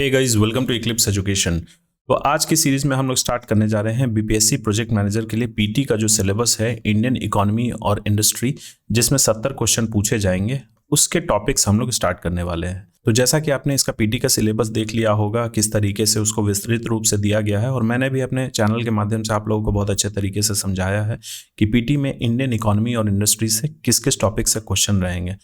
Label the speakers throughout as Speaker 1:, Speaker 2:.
Speaker 1: Hey guys, welcome to eclipse education. तो आज की सीरीज में हम लोग स्टार्ट करने जा रहे हैं बीपीएससी प्रोजेक्ट मैनेजर के लिए पीटी का जो सिलेबस है इंडियन इकोनॉमी और इंडस्ट्री, जिसमें 70 क्वेश्चन पूछे जाएंगे। उसके टॉपिक्स हम लोग स्टार्ट करने वाले हैं। तो जैसा कि आपने इसका पीटी का सिलेबस देख लिया होगा किस तरीके से उसको विस्तृत रूप से दिया गया है, और मैंने भी अपने चैनल के माध्यम से आप लोगों को बहुत अच्छे तरीके से समझाया है कि पीटी में इंडियन इकोनॉमी और इंडस्ट्री से किस किस टॉपिक से क्वेश्चन रहेंगे।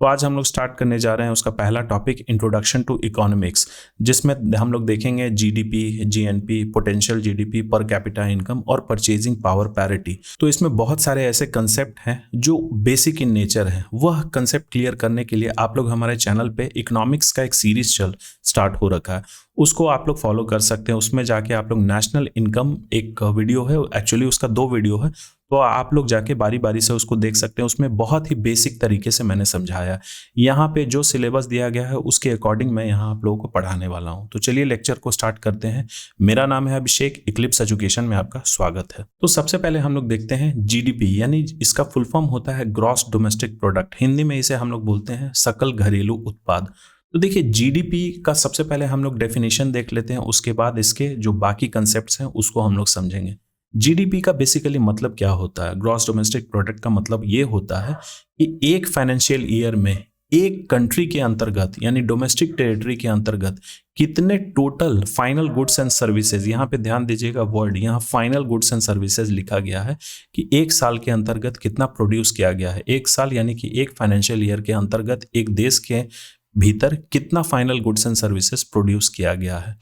Speaker 1: तो आज हम लोग स्टार्ट करने जा रहे हैं उसका पहला टॉपिक इंट्रोडक्शन टू इकोनॉमिक्स, जिसमें हम लोग देखेंगे GDP, GNP, potential GDP, per capita income और परचेजिंग पावर पैरिटी। तो इसमें बहुत सारे ऐसे कंसेप्ट हैं जो बेसिक इन नेचर हैं। वह कंसेप्ट क्लियर करने के लिए आप लोग हमारे चैनल पे इकोनॉमिक्स का एक सीरीज स्टार्ट हो रखा है, उसको आप लोग फॉलो कर सकते हैं। उसमें जाके आप लोग नेशनल इनकम एक वीडियो है, एक्चुअली उसका 2 वीडियो है, तो आप लोग जाके बारी बारी से उसको देख सकते हैं। उसमें बहुत ही बेसिक तरीके से मैंने समझाया। यहाँ पे जो सिलेबस दिया गया है उसके अकॉर्डिंग मैं यहाँ आप लोगों को पढ़ाने वाला हूँ। तो चलिए लेक्चर को स्टार्ट करते हैं। मेरा नाम है अभिषेक, इक्लिप्स एजुकेशन में आपका स्वागत है। तो सबसे पहले हम लोग देखते हैं जीडीपी, यानी इसका फुल फॉर्म होता है ग्रॉस डोमेस्टिक प्रोडक्ट। हिंदी में इसे हम लोग बोलते हैं सकल घरेलू उत्पाद। तो देखिए, जीडीपी का सबसे पहले हम लोग डेफिनेशन देख लेते हैं, उसके बाद इसके जो बाकी कंसेप्ट्स हैं उसको हम लोग समझेंगे। जीडीपी का बेसिकली मतलब क्या होता है? ग्रॉस डोमेस्टिक प्रोडक्ट का मतलब ये होता है कि एक फाइनेंशियल ईयर में एक कंट्री के अंतर्गत, यानी डोमेस्टिक टेरिटरी के अंतर्गत, कितने total final goods and services, यहाँ पे ध्यान दीजिएगा वर्ड, यहाँ फाइनल गुड्स एंड सर्विसेज लिखा गया है कि एक साल के अंतर्गत कितना प्रोड्यूस किया गया है। एक साल यानी कि एक फाइनेंशियल ईयर के अंतर्गत एक देश के भीतर कितना final goods and services produce किया गया है।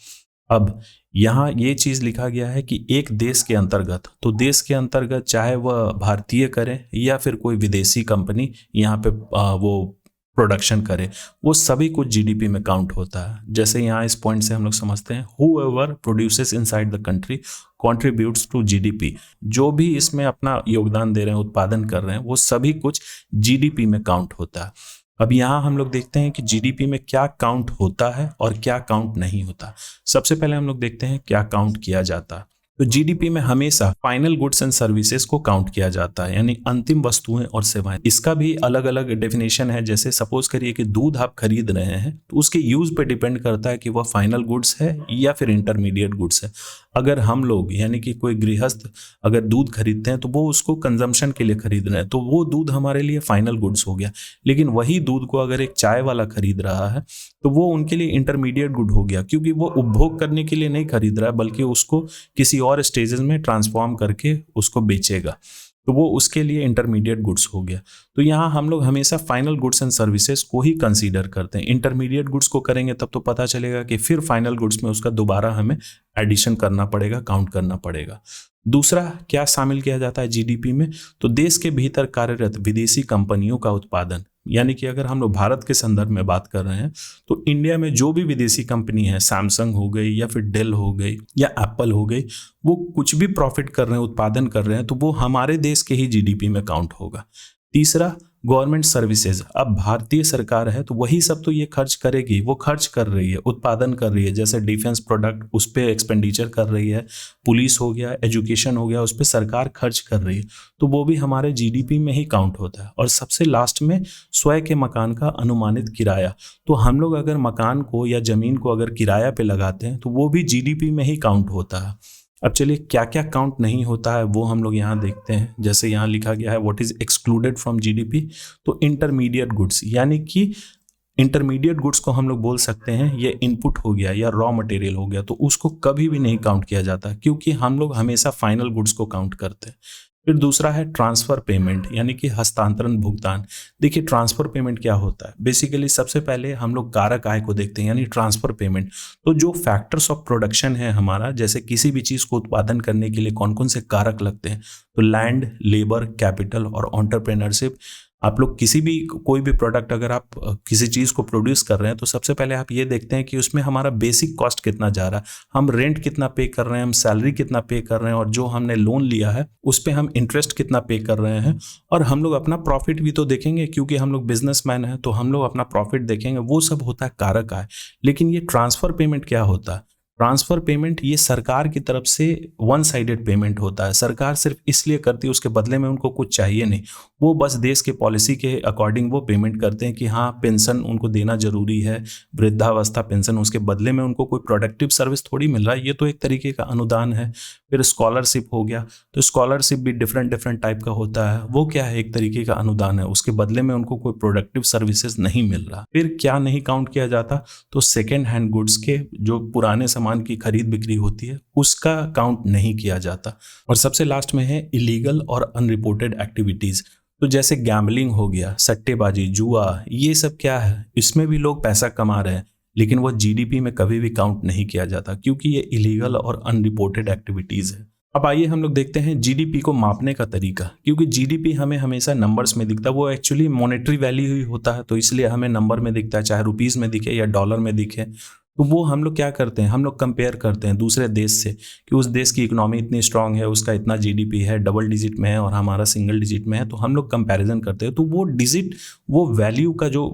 Speaker 1: अब यहाँ ये चीज लिखा गया है कि एक देश के अंतर्गत, तो देश के अंतर्गत चाहे वह भारतीय करे या फिर कोई विदेशी कंपनी यहाँ पे वो प्रोडक्शन करे, वो सभी कुछ जीडीपी में काउंट होता है। जैसे यहाँ इस पॉइंट से हम लोग समझते हैं, whoever produces inside the country contributes to GDP। जो भी इसमें अपना योगदान दे रहे हैं, उत्पादन कर रहे हैं, वो सभी कुछ जीडीपी में काउंट होता है। अब यहाँ हम लोग देखते हैं कि जीडीपी में क्या काउंट होता है और क्या काउंट नहीं होता। सबसे पहले हम लोग देखते हैं क्या काउंट किया जाता है। तो जीडीपी में हमेशा फाइनल गुड्स एंड सर्विसेज को काउंट किया जाता है, यानी अंतिम वस्तुएं और सेवाएं। इसका भी अलग अलग डेफिनेशन है। जैसे सपोज करिए कि दूध आप खरीद रहे हैं, तो उसके यूज पे डिपेंड करता है कि वह फाइनल गुड्स है या फिर इंटरमीडिएट गुड्स है। अगर हम लोग, यानी कि कोई गृहस्थ अगर दूध खरीदते हैं तो वो उसको कंजम्पशन के लिए खरीद रहे हैं, तो वो दूध हमारे लिए फाइनल गुड्स हो गया। लेकिन वही दूध को अगर एक चाय वाला खरीद रहा है तो वो उनके लिए इंटरमीडिएट गुड हो गया, क्योंकि वो उपभोग करने के लिए नहीं खरीद रहा है, बल्कि उसको किसी और स्टेजेस में ट्रांसफॉर्म करके उसको बेचेगा, तो वो उसके लिए इंटरमीडिएट गुड्स हो गया। तो यहाँ हम लोग हमेशा फाइनल गुड्स एंड सर्विसेज को ही कंसीडर करते हैं। इंटरमीडिएट गुड्स को करेंगे तब तो पता चलेगा कि फिर फाइनल गुड्स में उसका दोबारा हमें एडिशन करना पड़ेगा, काउंट करना पड़ेगा। दूसरा क्या शामिल किया जाता है जीडीपी में? तो देश के भीतर कार्यरत विदेशी कंपनियों का उत्पादन, यानी कि अगर हम लोग भारत के संदर्भ में बात कर रहे हैं तो इंडिया में जो भी विदेशी कंपनी है, सैमसंग हो गई या फिर डेल हो गई या एप्पल हो गई, वो कुछ भी प्रॉफिट कर रहे हैं, उत्पादन कर रहे हैं, तो वो हमारे देश के ही जीडीपी में काउंट होगा। तीसरा, गवर्नमेंट सर्विसेज। अब भारतीय सरकार है तो वही सब तो ये खर्च करेगी, वो खर्च कर रही है, उत्पादन कर रही है। जैसे डिफेंस प्रोडक्ट, उस पर एक्सपेंडिचर कर रही है, पुलिस हो गया, एजुकेशन हो गया, उस पर सरकार खर्च कर रही है, तो वो भी हमारे जीडीपी में ही काउंट होता है। और सबसे लास्ट में स्वयं के मकान का अनुमानित किराया। तो हम लोग अगर मकान को या जमीन को अगर किराया पे लगाते हैं तो वो भी जीडीपी में ही काउंट होता है। अब चलिए क्या क्या काउंट नहीं होता है वो हम लोग यहाँ देखते हैं। जैसे यहाँ लिखा गया है what is excluded from GDP, तो इंटरमीडिएट गुड्स, यानी कि इंटरमीडिएट गुड्स को हम लोग बोल सकते हैं ये इनपुट हो गया या रॉ मटेरियल हो गया, तो उसको कभी भी नहीं काउंट किया जाता, क्योंकि हम लोग हमेशा फाइनल गुड्स को काउंट करते हैं। फिर दूसरा है ट्रांसफर पेमेंट, यानी कि हस्तांतरण भुगतान। देखिए ट्रांसफर पेमेंट क्या होता है? बेसिकली सबसे पहले हम लोग कारक आय को देखते हैं, यानी ट्रांसफर पेमेंट। तो जो फैक्टर्स ऑफ प्रोडक्शन है हमारा, जैसे किसी भी चीज को उत्पादन करने के लिए कौन कौन से कारक लगते हैं, तो लैंड, लेबर, कैपिटल और एंटरप्रेन्योरशिप। आप लोग किसी भी कोई भी प्रोडक्ट अगर आप किसी चीज को प्रोड्यूस कर रहे हैं तो सबसे पहले आप ये देखते हैं कि उसमें हमारा बेसिक कॉस्ट कितना जा रहा है, हम रेंट कितना पे कर रहे हैं, हम सैलरी कितना पे कर रहे हैं, और जो हमने लोन लिया है उस पर हम इंटरेस्ट कितना पे कर रहे हैं, और हम लोग अपना प्रॉफिट भी तो देखेंगे, क्योंकि हम लोग बिजनेसमैन हैं तो हम लोग अपना प्रॉफिट देखेंगे। वो सब होता है कारक आय। लेकिन ये ट्रांसफर पेमेंट क्या होता है? ट्रांसफर पेमेंट ये सरकार की तरफ से वन साइडेड पेमेंट होता है। सरकार सिर्फ इसलिए करती है, उसके बदले में उनको कुछ चाहिए नहीं, वो बस देश के पॉलिसी के अकॉर्डिंग वो पेमेंट करते हैं कि हाँ पेंशन उनको देना जरूरी है, वृद्धावस्था पेंशन, उसके बदले में उनको कोई प्रोडक्टिव सर्विस थोड़ी मिल रहा है, ये तो एक तरीके का अनुदान है। फिर स्कॉलरशिप हो गया, तो स्कॉलरशिप भी डिफरेंट डिफरेंट टाइप का होता है, वो क्या है, एक तरीके का अनुदान है, उसके बदले में उनको कोई प्रोडक्टिव सर्विसेज नहीं मिल रहा। फिर क्या नहीं काउंट किया जाता, तो सेकेंड हैंड गुड्स के जो पुराने सामान की खरीद बिक्री होती है उसका काउंट नहीं किया जाता। और सबसे लास्ट में है इलीगल और अनरिपोर्टेड एक्टिविटीज। तो जैसे गैम्बलिंग हो गया, सट्टेबाजी, जुआ, ये सब क्या है, इसमें भी लोग पैसा कमा रहे हैं, लेकिन वो जीडीपी में कभी भी काउंट नहीं किया जाता क्योंकि ये इलीगल और अनरिपोर्टेड एक्टिविटीज है। अब आइए हम लोग देखते हैं जीडीपी को मापने का तरीका, क्योंकि जीडीपी हमें हमेशा नंबर्स में दिखता है, वो एक्चुअली मॉनेटरी वैल्यू ही होता है, तो इसलिए हमें नंबर में दिखता है, चाहे रुपीस में दिखे या डॉलर में दिखे। तो वो हम लोग क्या करते हैं, हम लोग कंपेयर करते हैं दूसरे देश से कि उस देश की इकोनॉमी इतनी स्ट्रांग है, उसका इतना जीडीपी है, डबल डिजिट में है और हमारा सिंगल डिजिट में है, तो हम लोग कंपैरिजन करते हैं। तो वो डिजिट, वो वैल्यू का जो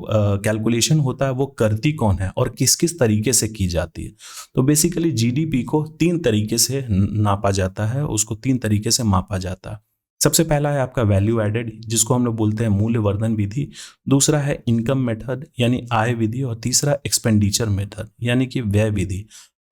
Speaker 1: कैलकुलेशन होता है वो करती कौन है और किस किस तरीके से की जाती है। तो बेसिकली जीडीपी को 3 तरीके से नापा जाता है, उसको 3 तरीके से मापा जाता है। सबसे पहला है आपका वैल्यू एडेड, जिसको हम लोग बोलते हैं मूल्यवर्धन विधि। दूसरा है इनकम मेथड यानी आय विधि, और तीसरा एक्सपेंडिचर मेथड यानी कि व्यय विधि।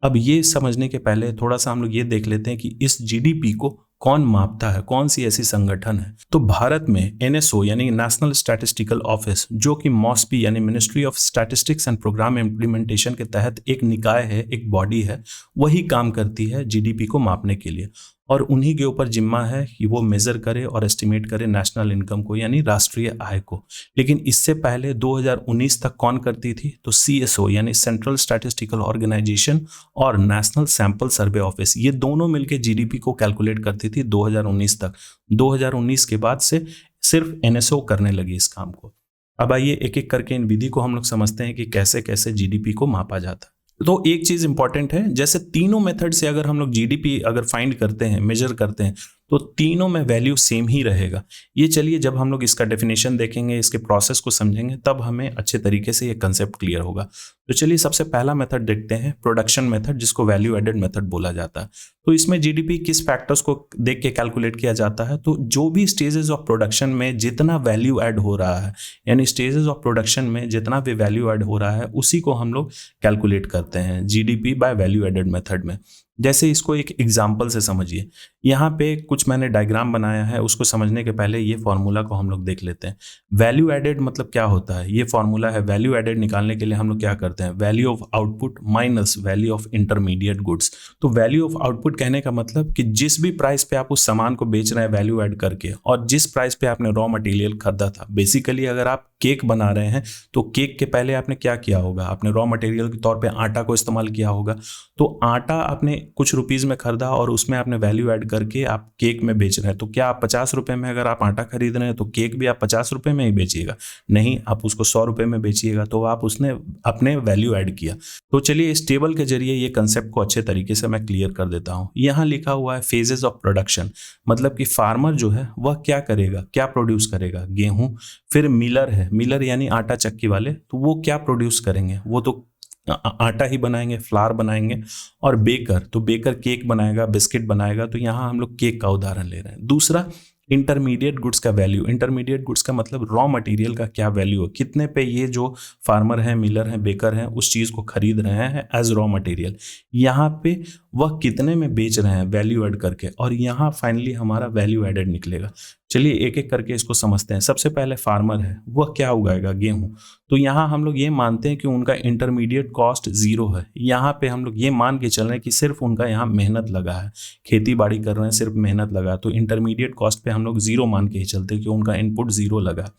Speaker 1: अब ये समझने के पहले थोड़ा सा हम लोग ये देख लेते हैं कि इस जीडीपी को कौन मापता है, कौन सी ऐसी संगठन है। तो भारत में एनएसओ यानी नेशनल स्टैटिस्टिकल ऑफिस, जो कि मॉस्पी यानी ministry of statistics and programme implementation के तहत एक निकाय है, एक बॉडी है, वही काम करती है जीडीपी को मापने के लिए, और उन्हीं के ऊपर जिम्मा है कि वो मेजर करे और एस्टिमेट करे नेशनल इनकम को यानी राष्ट्रीय आय को। लेकिन इससे पहले 2019 तक कौन करती थी, तो सीएसओ यानी सेंट्रल स्टैटिस्टिकल ऑर्गेनाइजेशन और नेशनल सैंपल सर्वे ऑफिस, ये दोनों मिलकर जीडीपी को कैलकुलेट करती थी 2019 तक। 2019 के बाद से सिर्फ एनएसओ करने लगी इस काम को। अब आइए एक एक करके इन विधि को हम लोग समझते हैं कि कैसे कैसे जीडीपी को मापा जाता है। तो एक चीज इंपॉर्टेंट है, जैसे तीनों मेथड से अगर हम लोग जीडीपी अगर फाइंड करते हैं, मेजर करते हैं, तो तीनों में वैल्यू सेम ही रहेगा। ये चलिए जब हम लोग इसका डेफिनेशन देखेंगे, इसके प्रोसेस को समझेंगे, तब हमें अच्छे तरीके से ये कंसेप्ट क्लियर होगा। तो चलिए सबसे पहला मेथड देखते हैं, प्रोडक्शन मेथड, जिसको वैल्यू एडेड मेथड बोला जाता है। तो इसमें जीडीपी किस फैक्टर्स को देख के कैलकुलेट किया जाता है, तो जो भी स्टेजेस ऑफ प्रोडक्शन में जितना वैल्यू ऐड हो रहा है, यानी स्टेजेस ऑफ प्रोडक्शन में जितना भी वैल्यू ऐड हो रहा है, उसी को हम लोग कैलकुलेट करते हैं GDP by value added method में। जैसे इसको एक एग्जाम्पल से समझिए, यहाँ पे कुछ मैंने डायग्राम बनाया है, उसको समझने के पहले ये फॉर्मूला को हम लोग देख लेते हैं। वैल्यू एडेड मतलब क्या होता है, ये फॉर्मूला है। वैल्यू एडेड निकालने के लिए हम लोग क्या करते हैं, value of output minus value of intermediate goods. तो वैल्यू ऑफ आउटपुट कहने का मतलब कि जिस भी प्राइस पे आप उस सामान को बेच रहे हैं वैल्यू ऐड करके, और जिस प्राइस पे आपने रॉ मटेरियल खरीदा था, बेसिकली अगर आप केक बना रहे हैं तो केक के पहले आपने क्या किया होगा, आपने रॉ मटेरियल के तौर पे आटा को इस्तेमाल किया होगा। तो आटा आपने कुछ रुपीस में खरीदा और उसमें आपने वैल्यू ऐड करके आप केक में बेच रहे हैं। तो क्या आप 50 रुपए में अगर आप आटा खरीद रहे हैं तो केक भी आप 50 रुपए में ही बेचिएगा? नहीं, आप उसको 100 रुपए में बेचिएगा। तो आप उसने अपने वैल्यू ऐड किया। तो चलिए इस टेबल के जरिए ये कंसेप्ट को अच्छे तरीके से मैं क्लियर कर देता हूँ। यहाँ लिखा हुआ है फेजेस ऑफ प्रोडक्शन, मतलब कि फार्मर जो है वह क्या करेगा, क्या प्रोड्यूस करेगा, गेहूं। फिर मिलर है, मिलर यानी आटा चक्की वाले, तो वो क्या प्रोड्यूस करेंगे, वो तो आटा ही बनाएंगे, फ्लावर बनाएंगे। और बेकर, तो बेकर केक बनाएगा, बिस्किट बनाएगा। तो यहाँ हम लोग केक का उदाहरण ले रहे हैं। दूसरा इंटरमीडिएट गुड्स का वैल्यू, इंटरमीडिएट गुड्स का मतलब रॉ मटेरियल का क्या वैल्यू है, कितने पे ये जो फार्मर है, मिलर है, बेकर है, उस चीज़ को खरीद रहे हैं एज रॉ मटेरियल। यहाँ पे वह कितने में बेच रहे हैं वैल्यू ऐड करके, और यहाँ फाइनली हमारा वैल्यू एडेड निकलेगा। चलिए एक एक करके इसको समझते हैं। सबसे पहले फार्मर है, वह क्या उगाएगा, गेहूं। तो यहाँ हम लोग ये मानते हैं कि उनका इंटरमीडिएट कॉस्ट 0 है। यहाँ पे हम लोग ये मान के चल रहे हैं कि सिर्फ उनका यहाँ मेहनत लगा है, खेती बाड़ी कर रहे हैं, सिर्फ मेहनत लगा। तो इंटरमीडिएट कॉस्ट पे हम लोग 0 मान के ही चलते हैं कि उनका इनपुट 0 लगा।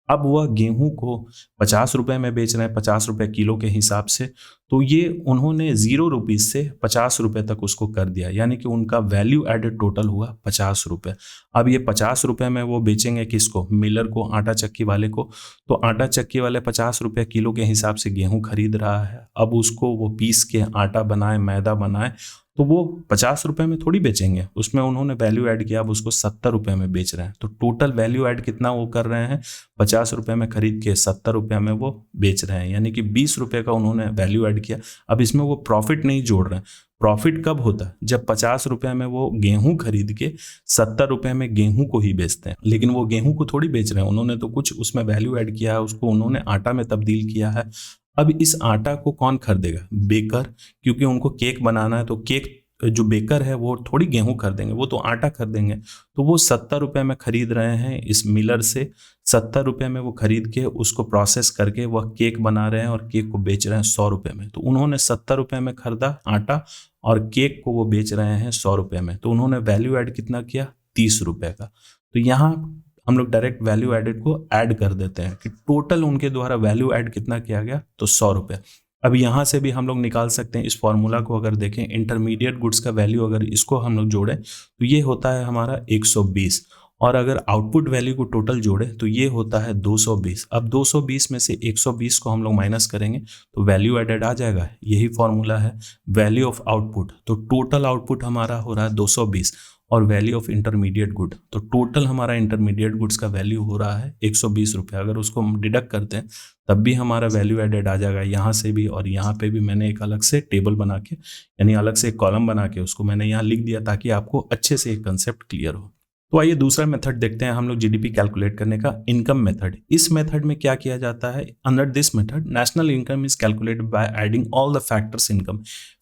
Speaker 1: अब वह गेहूं को 50 रुपए में बेच रहे हैं, 50 रुपए किलो के हिसाब से। तो ये उन्होंने 0 रुपीज से 50 रुपए तक उसको कर दिया, यानी कि उनका वैल्यू एडेड टोटल हुआ 50 रुपए। अब ये 50 रुपए में वो बेचेंगे किसको, मिलर को, आटा चक्की वाले को। तो आटा चक्की वाले 50 रुपए किलो के हिसाब से गेहूं खरीद रहा है। अब उसको वो पीस के आटा बनाए, मैदा बनाए, तो वो 50 रुपए में थोड़ी बेचेंगे, उसमें उन्होंने वैल्यू ऐड किया, अब उसको 70 रुपए में बेच रहे हैं। तो टोटल वैल्यू ऐड कितना वो कर रहे हैं, 50 रुपए में खरीद के 70 रुपए में वो बेच रहे हैं, यानी कि 20 रुपए का उन्होंने वैल्यू ऐड किया। अब इसमें वो प्रॉफिट नहीं जोड़ रहे हैं। प्रॉफिट कब होता है, जब 50 रुपए में वो गेहूं खरीद के 70 रुपए में गेहूं को ही बेचते हैं। लेकिन वो गेहूं को थोड़ी बेच रहे हैं, उन्होंने तो कुछ उसमें वैल्यू ऐड किया है, उसको उन्होंने आटा में तब्दील किया है। अब इस आटा को कौन खरीदेगा, बेकर, क्योंकि उनको केक बनाना है, तो केक जो बेकर है वो थोड़ी गेहूं खरीदेंगे, वो तो आटा खरीदेंगे। तो वो 70 रुपए में खरीद रहे हैं इस मिलर से, 70 रुपए में वो खरीद के उसको प्रोसेस करके वह केक बना रहे हैं और केक को बेच रहे हैं 100 रुपए में। तो उन्होंने 70 रुपए में खरीदा आटा और केक को वो बेच रहे हैं 100 रुपए में, तो उन्होंने वैल्यू ऐड कितना किया, 30 रुपए का। तो यहाँ हम लोग डायरेक्ट वैल्यू एडेड को ऐड कर देते हैं कि टोटल उनके द्वारा वैल्यू ऐड कितना किया गया, तो 100 रुपये। अब यहाँ से भी हम लोग निकाल सकते हैं इस फॉर्मूला को, अगर देखें इंटरमीडिएट गुड्स का वैल्यू अगर इसको हम लोग जोड़ें तो ये होता है हमारा 120, और अगर आउटपुट वैल्यू को टोटल जोड़े तो ये होता है 220। अब 220 में से 120 को हम लोग माइनस करेंगे तो वैल्यू एडेड आ जाएगा, यही फॉर्मूला है वैल्यू ऑफ आउटपुट। तो टोटल आउटपुट हमारा हो रहा है 220 और वैल्यू ऑफ इंटरमीडिएट गुड, तो टोटल हमारा इंटरमीडिएट गुड्स का वैल्यू हो रहा है 120 रुपये। अगर उसको हम डिडक्ट करते हैं तब भी हमारा वैल्यू एडेड आ जाएगा, यहाँ से भी और यहाँ पे भी। मैंने एक अलग से टेबल बना के, यानी अलग से एक कॉलम बना के उसको मैंने यहाँ लिख दिया ताकि आपको अच्छे से एक कंसेप्ट क्लियर हो। तो आइए दूसरा मेथड देखते हैं हम लोग जीडीपी कैलकुलेट करने का, इनकम मेथड। इस मेथड में क्या किया जाता है, under this method national income is calculated by adding all the factors income.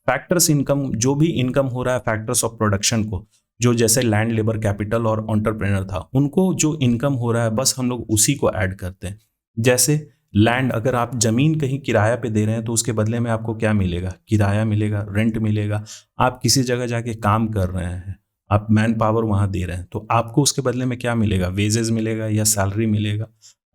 Speaker 1: Factors income, जो भी इनकम हो रहा है फैक्टर्स ऑफ प्रोडक्शन को, जो जैसे लैंड, लेबर, कैपिटल और एंटरप्रेन्योर था, उनको जो इनकम हो रहा है बस हम लोग उसी को ऐड करते हैं। जैसे लैंड, अगर आप जमीन कहीं किराया पे दे रहे हैं तो उसके बदले में आपको क्या मिलेगा, किराया मिलेगा, रेंट मिलेगा। आप किसी जगह जाके काम कर रहे हैं, आप मैन पावर वहां दे रहे हैं, तो आपको उसके बदले में क्या मिलेगा, वेजेस मिलेगा या सैलरी मिलेगा।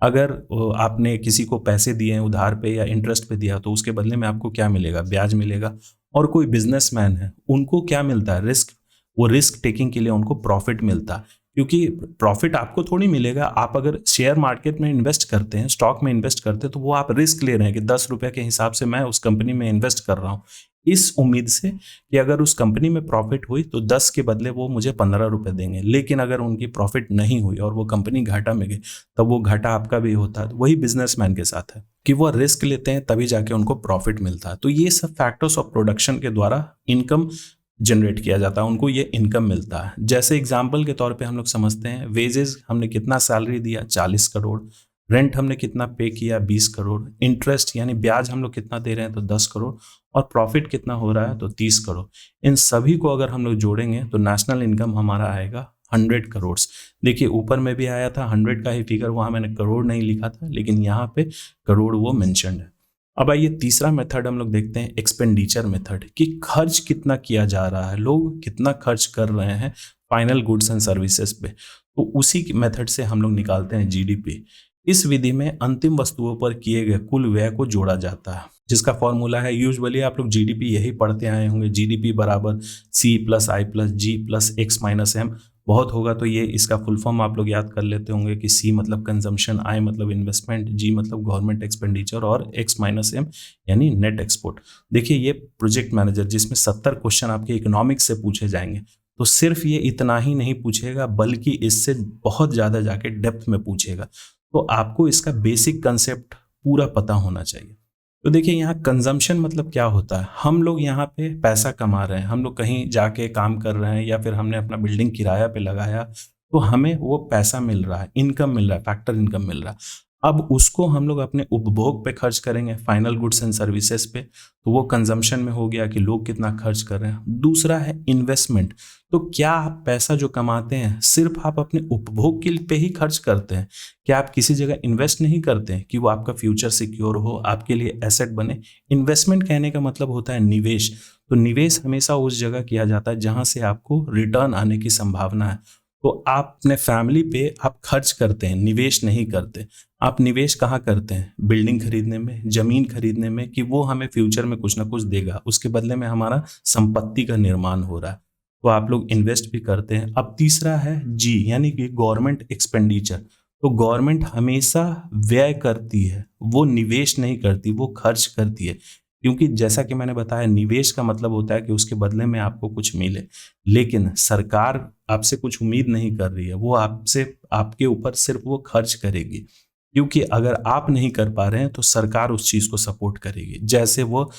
Speaker 1: अगर आपने किसी को पैसे दिए हैं उधार पे या इंटरेस्ट पे दिया तो उसके बदले में आपको क्या मिलेगा, ब्याज मिलेगा। और कोई बिजनेसमैन है, उनको क्या मिलता है, रिस्क। वो रिस्क टेकिंग के लिए उनको प्रॉफिट मिलता है, क्योंकि प्रॉफिट आपको थोड़ी मिलेगा। आप अगर शेयर मार्केट में इन्वेस्ट करते हैं, स्टॉक में इन्वेस्ट करते हैं, तो वो आप रिस्क ले रहे हैं कि 10 रुपये के हिसाब से मैं उस कंपनी में इन्वेस्ट कर रहा हूँ, इस उम्मीद से कि अगर उस कंपनी में प्रॉफिट हुई तो 10 के बदले वो मुझे 15 रुपये देंगे। लेकिन अगर उनकी प्रॉफिट नहीं हुई और वो कंपनी घाटा में गई, तब वो घाटा आपका भी होता है। वही बिजनेसमैन के साथ है कि वो रिस्क लेते हैं तभी जाके उनको प्रॉफिट मिलता है। तो ये सब फैक्टर्स ऑफ प्रोडक्शन के द्वारा इनकम जनरेट किया जाता है, उनको ये इनकम मिलता है। जैसे एग्जाम्पल के तौर पे हम लोग समझते हैं, वेजेस हमने कितना सैलरी दिया, 40 करोड़। रेंट हमने कितना पे किया, 20 करोड़। इंटरेस्ट यानी ब्याज हम लोग कितना दे रहे हैं, तो 10 करोड़। और प्रॉफिट कितना हो रहा है, तो 30 करोड़। इन सभी को अगर हम लोग जोड़ेंगे तो नेशनल इनकम हमारा आएगा 100 करोड़। देखिए ऊपर में भी आया था 100 का ही फिगर, वहां मैंने करोड़ नहीं लिखा था, लेकिन यहाँ पे करोड़ वो मेंशन्ड है। अब आइए तीसरा मेथड हम लोग देखते हैं, एक्सपेंडिचर मेथड, कि खर्च कितना किया जा रहा है, लोग कितना खर्च कर रहे हैं फाइनल गुड्स एंड सर्विसेज पे। तो उसी मेथड से हम लोग निकालते हैं जीडीपी। इस विधि में अंतिम वस्तुओं पर किए गए कुल व्यय को जोड़ा जाता है, जिसका फॉर्मूला है, यूजुअली आप लोग जीडीपी यही पढ़ते आए होंगे, जीडीपी बराबर C + I + G + X - M। बहुत होगा तो ये इसका फुल फॉर्म आप लोग याद कर लेते होंगे कि C मतलब कंजम्पशन, I मतलब इन्वेस्टमेंट, G मतलब गवर्नमेंट एक्सपेंडिचर और X - M यानी नेट एक्सपोर्ट। देखिए ये प्रोजेक्ट मैनेजर, जिसमें 70 क्वेश्चन आपके इकोनॉमिक्स से पूछे जाएंगे, तो सिर्फ ये इतना ही नहीं पूछेगा बल्कि इससे बहुत ज़्यादा जाके डेप्थ में पूछेगा। तो आपको इसका बेसिक कंसेप्ट पूरा पता होना चाहिए। तो देखिए यहाँ कंजम्पशन मतलब क्या होता है, हम लोग यहाँ पे पैसा कमा रहे हैं, हम लोग कहीं जाके काम कर रहे हैं या फिर हमने अपना बिल्डिंग किराया पे लगाया, तो हमें वो पैसा मिल रहा है, इनकम मिल रहा है, फैक्टर इनकम मिल रहा है। अब उसको हम लोग अपने उपभोग पे खर्च करेंगे, फाइनल गुड्स एंड सर्विसेज पे, तो वो कंजम्पशन में हो गया कि लोग कितना खर्च कर रहे हैं। दूसरा है इन्वेस्टमेंट, तो क्या आप पैसा जो कमाते हैं सिर्फ आप अपने उपभोग के पे ही खर्च करते हैं, क्या आप किसी जगह इन्वेस्ट नहीं करते हैं कि वो आपका फ्यूचर सिक्योर हो, आपके लिए एसेट बने। इन्वेस्टमेंट कहने का मतलब होता है निवेश। तो निवेश हमेशा उस जगह किया जाता है जहां से आपको रिटर्न आने की संभावना है। तो आप अपने फैमिली पे आप खर्च करते हैं, निवेश नहीं करते। आप निवेश कहाँ करते हैं, बिल्डिंग खरीदने में, जमीन खरीदने में, कि वो हमें फ्यूचर में कुछ ना कुछ देगा, उसके बदले में हमारा संपत्ति का निर्माण हो रहा है, तो आप लोग इन्वेस्ट भी करते हैं। अब तीसरा है जी, यानी कि गवर्नमेंट एक्सपेंडिचर। तो गवर्नमेंट हमेशा व्यय करती है, वो निवेश नहीं करती, वो खर्च करती है। क्योंकि जैसा कि मैंने बताया, निवेश का मतलब होता है कि उसके बदले में आपको कुछ मिले, लेकिन सरकार आपसे कुछ उम्मीद नहीं कर रही है, वो आपसे आपके ऊपर सिर्फ वो खर्च करेगी, क्योंकि अगर आप नहीं कर पा रहे हैं तो सरकार उस चीज़ को सपोर्ट करेगी। जैसे वो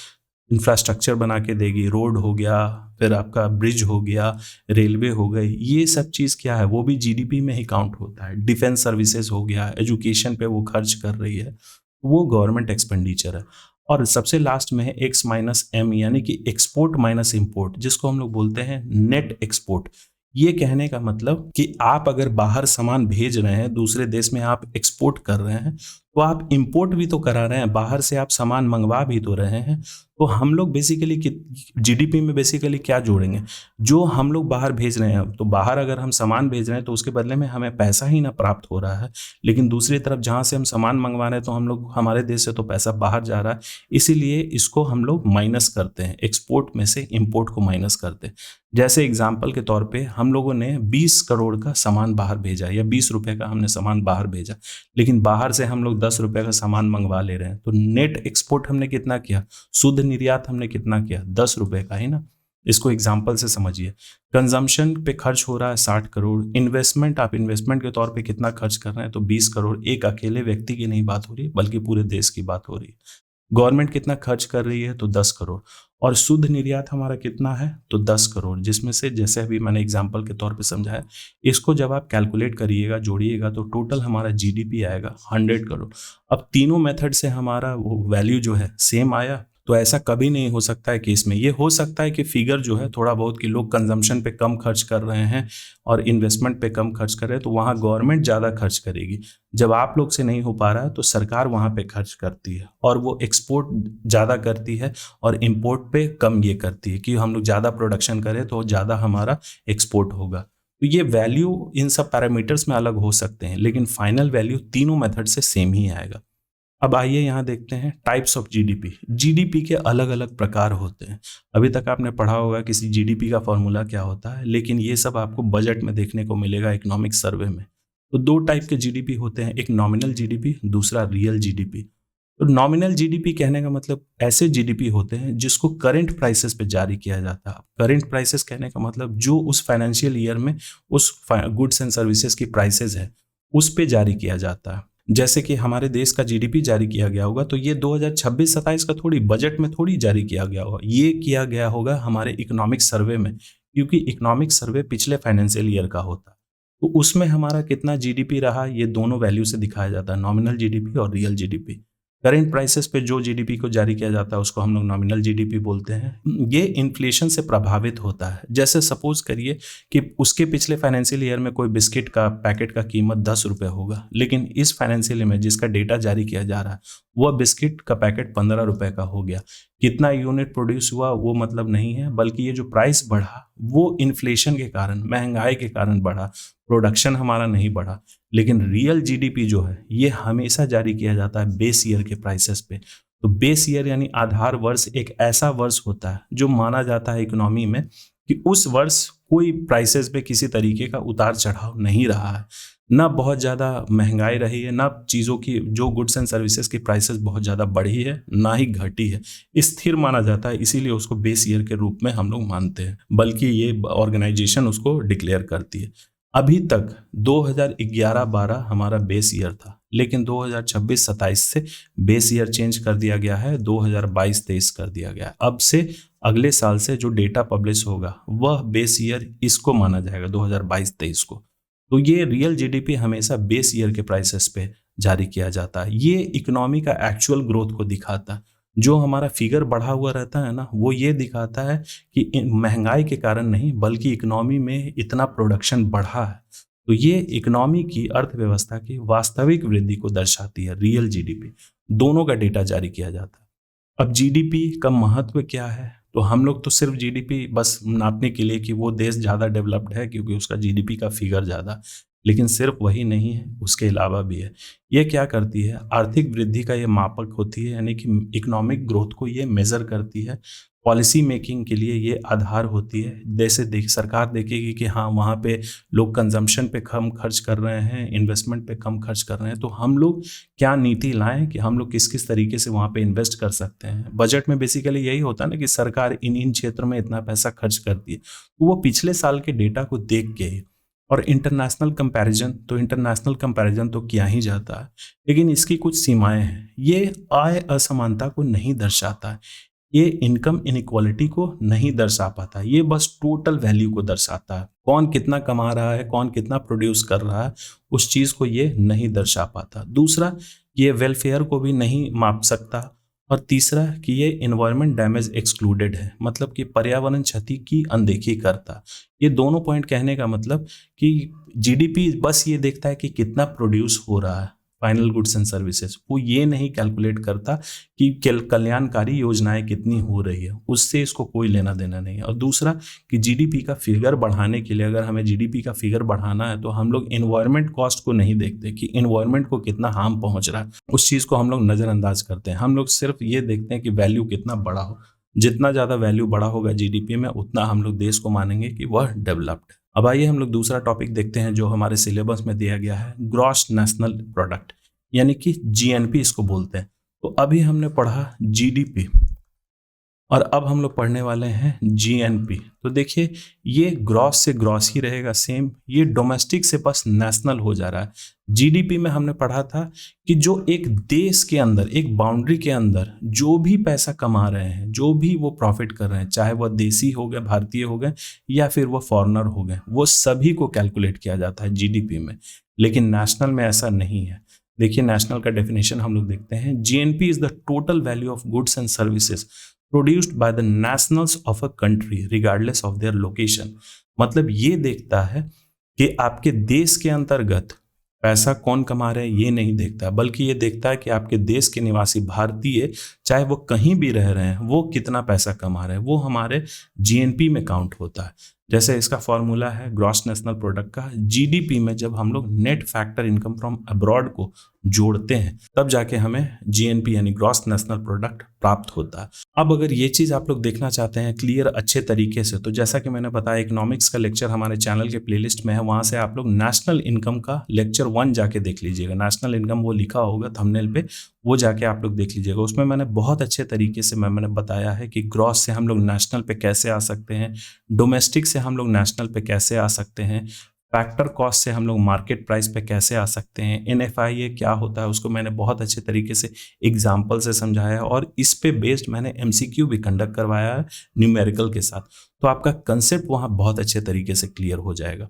Speaker 1: इंफ्रास्ट्रक्चर बना के देगी, रोड हो गया, फिर आपका ब्रिज हो गया, रेलवे हो गई, ये सब चीज़ क्या है, वो भी जीडीपी में ही काउंट होता है। डिफेंस सर्विसेज हो गया, एजुकेशन पे वो खर्च कर रही है, वो गवर्नमेंट एक्सपेंडिचर है। और सबसे लास्ट में है एक्स माइनस एम, यानी कि एक्सपोर्ट माइनस इंपोर्ट, जिसको हम लोग बोलते हैं नेट एक्सपोर्ट। ये कहने का मतलब कि आप अगर बाहर सामान भेज रहे हैं, दूसरे देश में आप एक्सपोर्ट कर रहे हैं, तो आप इंपोर्ट भी तो करा रहे हैं, बाहर से आप सामान मंगवा भी तो रहे हैं। तो हम लोग बेसिकली जीडीपी में बेसिकली क्या जोड़ेंगे, जो हम लोग बाहर भेज रहे हैं, तो बाहर अगर हम सामान भेज रहे हैं तो उसके बदले में हमें पैसा ही ना प्राप्त हो रहा है, लेकिन दूसरी तरफ जहाँ से हम सामान मंगवा रहे हैं तो हम लोग, हमारे देश से तो पैसा बाहर जा रहा है। इसीलिए इसको हम लोग माइनस करते हैं, एक्सपोर्ट में से इंपोर्ट को माइनस करते हैं। जैसे एग्जाम्पल के तौर पे हम लोगों ने 20 करोड़ का सामान बाहर भेजा, या 20 रुपए का हमने सामान बाहर भेजा, लेकिन बाहर से हम लोग 10 रुपए का सामान मंगवा ले रहे हैं, तो नेट एक्सपोर्ट हमने कितना किया, शुद्ध निर्यात हमने कितना किया, 10 रुपए का ही ना। इसको एग्जाम्पल से समझिए। कंजम्पशन पे खर्च हो रहा है 60 करोड़, इन्वेस्टमेंट, आप इन्वेस्टमेंट के तौर पे कितना खर्च कर रहे हैं, तो 20 करोड़। एक अकेले व्यक्ति की नहीं बात हो रही है, बल्कि पूरे देश की बात हो रही है। गवर्नमेंट कितना खर्च कर रही है, तो 10 करोड़। और शुद्ध निर्यात हमारा कितना है, तो 10 करोड़, जिसमें से जैसे अभी मैंने एग्जाम्पल के तौर पे समझाया, इसको जब आप कैलकुलेट करिएगा, जोड़िएगा, तो टोटल हमारा जीडीपी आएगा 100 करोड़। अब तीनों मेथड से हमारा वो वैल्यू जो है सेम आया, तो ऐसा कभी नहीं हो सकता है कि इसमें ये हो सकता है कि फिगर जो है थोड़ा बहुत, कि लोग कंजम्पशन पे कम खर्च कर रहे हैं और इन्वेस्टमेंट पे कम खर्च कर रहे हैं, तो वहाँ गवर्नमेंट ज़्यादा खर्च करेगी। जब आप लोग से नहीं हो पा रहा है तो सरकार वहाँ पे खर्च करती है, और वो एक्सपोर्ट ज़्यादा करती है और इम्पोर्ट पे कम ये करती है, कि हम लोग ज़्यादा प्रोडक्शन करें तो ज़्यादा हमारा एक्सपोर्ट होगा। तो ये वैल्यू इन सब पैरामीटर्स में अलग हो सकते हैं, लेकिन फाइनल वैल्यू तीनों मेथड से सेम ही आएगा। अब आइए यहाँ देखते हैं टाइप्स ऑफ जीडीपी। जीडीपी के अलग अलग प्रकार होते हैं। अभी तक आपने पढ़ा होगा किसी जीडीपी का फॉर्मूला क्या होता है, लेकिन ये सब आपको बजट में देखने को मिलेगा, इकोनॉमिक सर्वे में। तो दो टाइप के जीडीपी होते हैं, एक नॉमिनल जीडीपी, दूसरा रियल जीडीपी। तो नॉमिनल जीडीपी कहने का मतलब ऐसे जीडीपी होते हैं जिसको करंट प्राइसेस पे जारी किया जाता है। करंट प्राइसेस कहने का मतलब जो उस फाइनेंशियल ईयर में उस गुड्स एंड सर्विसेज की प्राइसेस है, उस पे जारी किया जाता है। जैसे कि हमारे देश का जीडीपी जारी किया गया होगा, तो ये 2026-27 का थोड़ी बजट में थोड़ी जारी किया गया होगा, ये किया गया होगा हमारे इकोनॉमिक सर्वे में, क्योंकि इकोनॉमिक सर्वे पिछले फाइनेंशियल ईयर का होता है। तो उसमें हमारा कितना जीडीपी रहा, ये दोनों वैल्यू से दिखाया जाता है, नॉमिनल जीडीपी और रियल जीडीपी। करेंट प्राइसेस पे जो जीडीपी को जारी किया जाता है उसको हम लोग नॉमिनल जीडीपी बोलते हैं। ये इन्फ्लेशन से प्रभावित होता है। जैसे सपोज करिए कि उसके पिछले फाइनेंशियल ईयर में कोई बिस्किट का पैकेट का कीमत 10 रुपये होगा, लेकिन इस फाइनेंशियल ईयर में जिसका डेटा जारी किया जा रहा है, वह बिस्किट का पैकेट 15 रुपये का हो गया। कितना यूनिट प्रोड्यूस हुआ वो मतलब नहीं है, बल्कि ये जो प्राइस बढ़ा वो इन्फ्लेशन के कारण, महंगाई के कारण बढ़ा, प्रोडक्शन हमारा नहीं बढ़ा। लेकिन रियल जीडीपी जो है ये हमेशा जारी किया जाता है बेस ईयर के प्राइसेस पे। तो बेस ईयर यानी आधार वर्ष एक ऐसा वर्ष होता है जो माना जाता है इकोनॉमी में कि उस वर्ष कोई प्राइसेस पे किसी तरीके का उतार चढ़ाव नहीं रहा है, ना बहुत ज़्यादा महंगाई रही है, ना चीज़ों की जो गुड्स एंड सर्विसेज की प्राइसेस बहुत ज़्यादा बढ़ी है, ना ही घटी है। स्थिर माना जाता है, इसीलिए उसको बेस ईयर के रूप में हम लोग मानते हैं, बल्कि ये ऑर्गेनाइजेशन उसको डिक्लेयर करती है। अभी तक 2011-12 हमारा बेस ईयर था, लेकिन 2026-27 से बेस ईयर चेंज कर दिया गया है, 2022-23 कर दिया गया है। अब से अगले साल से जो डेटा पब्लिश होगा वह बेस ईयर इसको माना जाएगा, 2022-23 को। तो ये रियल जीडीपी हमेशा बेस ईयर के प्राइसेस पे जारी किया जाता है। ये इकोनॉमी का एक्चुअल ग्रोथ को दिखाता है। जो हमारा फिगर बढ़ा हुआ रहता है ना, वो ये दिखाता है कि महंगाई के कारण नहीं, बल्कि इकोनॉमी में इतना प्रोडक्शन बढ़ा है। तो ये इकोनॉमी की, अर्थव्यवस्था की वास्तविक वृद्धि को दर्शाती है, रियल जीडीपी। दोनों का डेटा जारी किया जाता है। अब जीडीपी का महत्व क्या है, तो हम लोग तो सिर्फ जीडीपी बस नापने के लिए कि वो देश ज़्यादा डेवलप्ड है क्योंकि उसका जीडीपी का फिगर ज़्यादा, लेकिन सिर्फ वही नहीं है, उसके अलावा भी है। ये क्या करती है, आर्थिक वृद्धि का ये मापक होती है, यानी कि इकोनॉमिक ग्रोथ को ये मेजर करती है। पॉलिसी मेकिंग के लिए ये आधार होती है। जैसे सरकार देखेगी कि हाँ वहाँ पे लोग कंजम्पशन पे कम खर्च कर रहे हैं, इन्वेस्टमेंट पे कम खर्च कर रहे हैं, तो हम लोग क्या नीति लाएं कि हम लोग किस किस तरीके से वहाँ पे इन्वेस्ट कर सकते हैं। बजट में बेसिकली यही होता है ना कि सरकार इन इन क्षेत्र में इतना पैसा खर्च करती है, तो वो पिछले साल के डेटा को देख के और इंटरनेशनल कंपैरिजन तो किया ही जाता है, लेकिन इसकी कुछ सीमाएं हैं। ये आय असमानता को नहीं दर्शाता है, ये इनकम इनइक्वालिटी को नहीं दर्शा पाता, ये बस टोटल वैल्यू को दर्शाता है। कौन कितना कमा रहा है, कौन कितना प्रोड्यूस कर रहा है, उस चीज़ को ये नहीं दर्शा पाता। दूसरा, ये वेलफेयर को भी नहीं माप सकता। और तीसरा कि ये इन्वायरमेंट डैमेज एक्सक्लूडेड है, मतलब कि पर्यावरण क्षति की अनदेखी करता। ये दोनों पॉइंट कहने का मतलब कि जीडीपी बस ये देखता है कि कितना प्रोड्यूस हो रहा है फाइनल गुड्स एंड सर्विसेज, वो ये नहीं कैलकुलेट करता कि कल्याणकारी योजनाएं कितनी हो रही है, उससे इसको कोई लेना देना नहीं है। और दूसरा कि जीडीपी का फिगर बढ़ाने के लिए, अगर हमें जीडीपी का फिगर बढ़ाना है तो हम लोग इन्वायरमेंट कॉस्ट को नहीं देखते कि इन्वायरमेंट को कितना हार्म पहुंच रहा है, उस चीज़ को हम लोग नज़रअंदाज करते हैं। हम लोग सिर्फ ये देखते हैं कि वैल्यू कितना बड़ा हो, जितना ज़्यादा वैल्यू बड़ा होगा जीडीपी में, उतना हम लोग देश को मानेंगे कि वह डेवलप्ड। अब आइए हम लोग दूसरा टॉपिक देखते हैं जो हमारे सिलेबस में दिया गया है, ग्रॉस नेशनल प्रोडक्ट, यानी कि जीएनपी इसको बोलते हैं। तो अभी हमने पढ़ा जीडीपी और अब हम लोग पढ़ने वाले हैं जीएनपी। तो देखिए ये ग्रॉस से ग्रॉस ही रहेगा सेम, ये डोमेस्टिक से बस नेशनल हो जा रहा है। जीडीपी में हमने पढ़ा था कि जो एक देश के अंदर, एक बाउंड्री के अंदर जो भी पैसा कमा रहे हैं, जो भी वो प्रॉफिट कर रहे हैं, चाहे वह देसी हो गए, भारतीय हो गए या फिर वह फॉरेनर हो गए, वो सभी को कैलकुलेट किया जाता है जीडीपी में। लेकिन नेशनल में ऐसा नहीं है। देखिए नेशनल का डेफिनेशन हम लोग देखते हैं, GNP is the total value of goods and services produced by the nationals of a country regardless of their location. मतलब ये देखता है कि आपके देश के अंतर्गत पैसा कौन कमा रहे हैं ये नहीं देखता, बल्कि ये देखता है कि आपके देश के निवासी भारतीय चाहे वो कहीं भी रह रहे हैं वो कितना पैसा कमा रहे हैं, वो हमारे जीएनपी में काउंट होता है। जैसे इसका फॉर्मूला है ग्रॉस नेशनल प्रोडक्ट का, जीडीपी में जब हम लोग net factor income from abroad को जोड़ते हैं तब जाके हमें जीएनपी यानी ग्रॉस नेशनल प्रोडक्ट प्राप्त होता है। अब अगर ये चीज़ आप लोग देखना चाहते हैं क्लियर अच्छे तरीके से, तो जैसा कि मैंने बताया इकोनॉमिक्स का लेक्चर हमारे चैनल के प्लेलिस्ट में है, वहाँ से आप लोग नेशनल इनकम का लेक्चर 1 जाके देख लीजिएगा। नेशनल इनकम वो लिखा होगा थंबनेल पे, वो जाके आप लोग देख लीजिएगा। उसमें मैंने बहुत अच्छे तरीके से मैंने बताया है कि ग्रॉस से हम लोग नेशनल पे कैसे आ सकते हैं, डोमेस्टिक से हम लोग नेशनल पे कैसे आ सकते हैं, फैक्टर कॉस्ट से हम लोग मार्केट प्राइस पे कैसे आ सकते हैं, एनएफआईए क्या होता है उसको मैंने बहुत अच्छे तरीके से एग्जाम्पल से समझाया है, और इस पे बेस्ड मैंने एमसीक्यू भी कंडक्ट करवाया है न्यूमेरिकल के साथ। तो आपका कंसेप्ट वहाँ बहुत अच्छे तरीके से क्लियर हो जाएगा।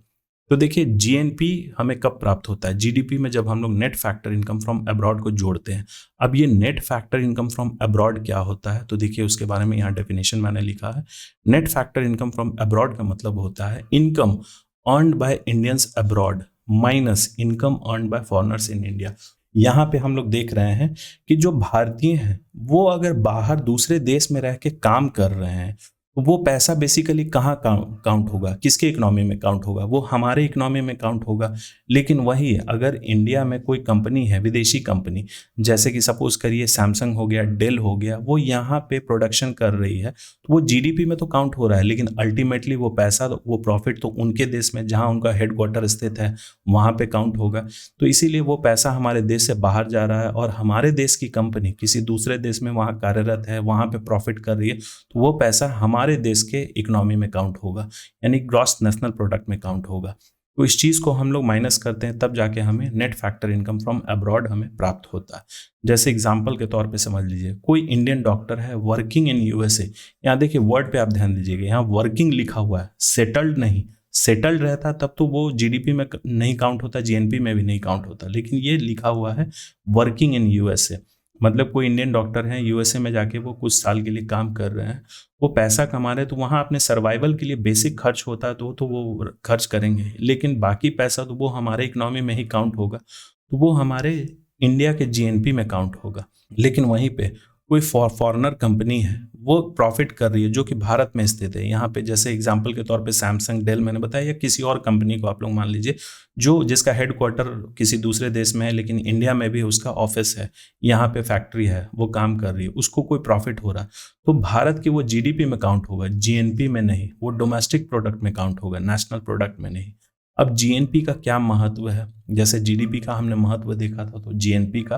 Speaker 1: तो देखिए जीएनपी हमें कब प्राप्त होता है, जीडीपी में जब हम लोग net factor income from abroad को जोड़ते हैं। अब ये net factor income from abroad क्या होता है, तो देखिए उसके बारे में यहाँ डेफिनेशन मैंने लिखा है। Net factor income from abroad का मतलब होता है income earned by Indians abroad minus income earned bye foreigners in India. यहाँ पे हम लोग देख रहे हैं कि जो भारतीय हैं वो अगर बाहर दूसरे देश में रह के काम कर रहे हैं तो वो पैसा बेसिकली कहाँ काउंट होगा, किसके इकोनॉमी में काउंट होगा, वो हमारे इकोनॉमी में काउंट होगा। लेकिन वही अगर इंडिया में कोई कंपनी है, विदेशी कंपनी, जैसे कि सपोज करिए सैमसंग हो गया, डेल हो गया, वो यहाँ पे प्रोडक्शन कर रही है तो वो जीडीपी में तो काउंट हो रहा है, लेकिन अल्टीमेटली वो पैसा, वो प्रॉफिट तो उनके देश में जहाँ उनका हेडक्वार्टर स्थित है वहाँ पे काउंट होगा। तो इसीलिए वो पैसा हमारे देश से बाहर जा रहा है और हमारे देश की कंपनी किसी दूसरे देश में वहाँ कार्यरत है, वहाँ पे प्रॉफिट कर रही है, तो वो पैसा हमारे देश के इकोनॉमी में काउंट होगा, यानी ग्रॉस नेशनल प्रोडक्ट में काउंट होगा। तो इस चीज़ को हम लोग माइनस करते हैं तब जाके हमें net factor income from abroad हमें प्राप्त होता है। जैसे एग्जांपल के तौर पे समझ लीजिए कोई इंडियन डॉक्टर है वर्किंग इन यूएसए, यहाँ देखिए वर्ड पे आप ध्यान दीजिएगा, यहाँ वर्किंग लिखा हुआ है, सेटल्ड नहीं। सेटल्ड रहता तब तो वो जीडीपी में नहीं काउंट होता, जीएनपी में भी नहीं काउंट होता, लेकिन ये लिखा हुआ है वर्किंग इन यूएसए, मतलब कोई इंडियन डॉक्टर हैं यूएसए में जाके वो कुछ साल के लिए काम कर रहे हैं, वो पैसा कमा रहे हैं, तो वहाँ अपने सर्वाइवल के लिए बेसिक खर्च होता है तो वो खर्च करेंगे, लेकिन बाकी पैसा तो वो हमारे इकोनॉमी में ही काउंट होगा, तो वो हमारे इंडिया के जीएनपी में काउंट होगा। लेकिन वहीं पे कोई फॉरेनर कंपनी है वो प्रॉफिट कर रही है जो कि भारत में स्थित है। यहाँ पे जैसे एग्जांपल के तौर पे सैमसंग, डेल मैंने बताया, या किसी और कंपनी को आप लोग मान लीजिए जो जिसका हेडक्वार्टर किसी दूसरे देश में है लेकिन इंडिया में भी उसका ऑफिस है, यहाँ पे फैक्ट्री है, वो काम कर रही है, उसको कोई प्रॉफिट हो रहा है, तो भारत की वो जीडीपी में काउंट होगा, जीएनपी में नहीं। वो डोमेस्टिक प्रोडक्ट में काउंट होगा, नेशनल प्रोडक्ट में नहीं। अब जीएनपी का क्या महत्व है, जैसे जीडीपी का हमने महत्व देखा था, तो जीएनपी का,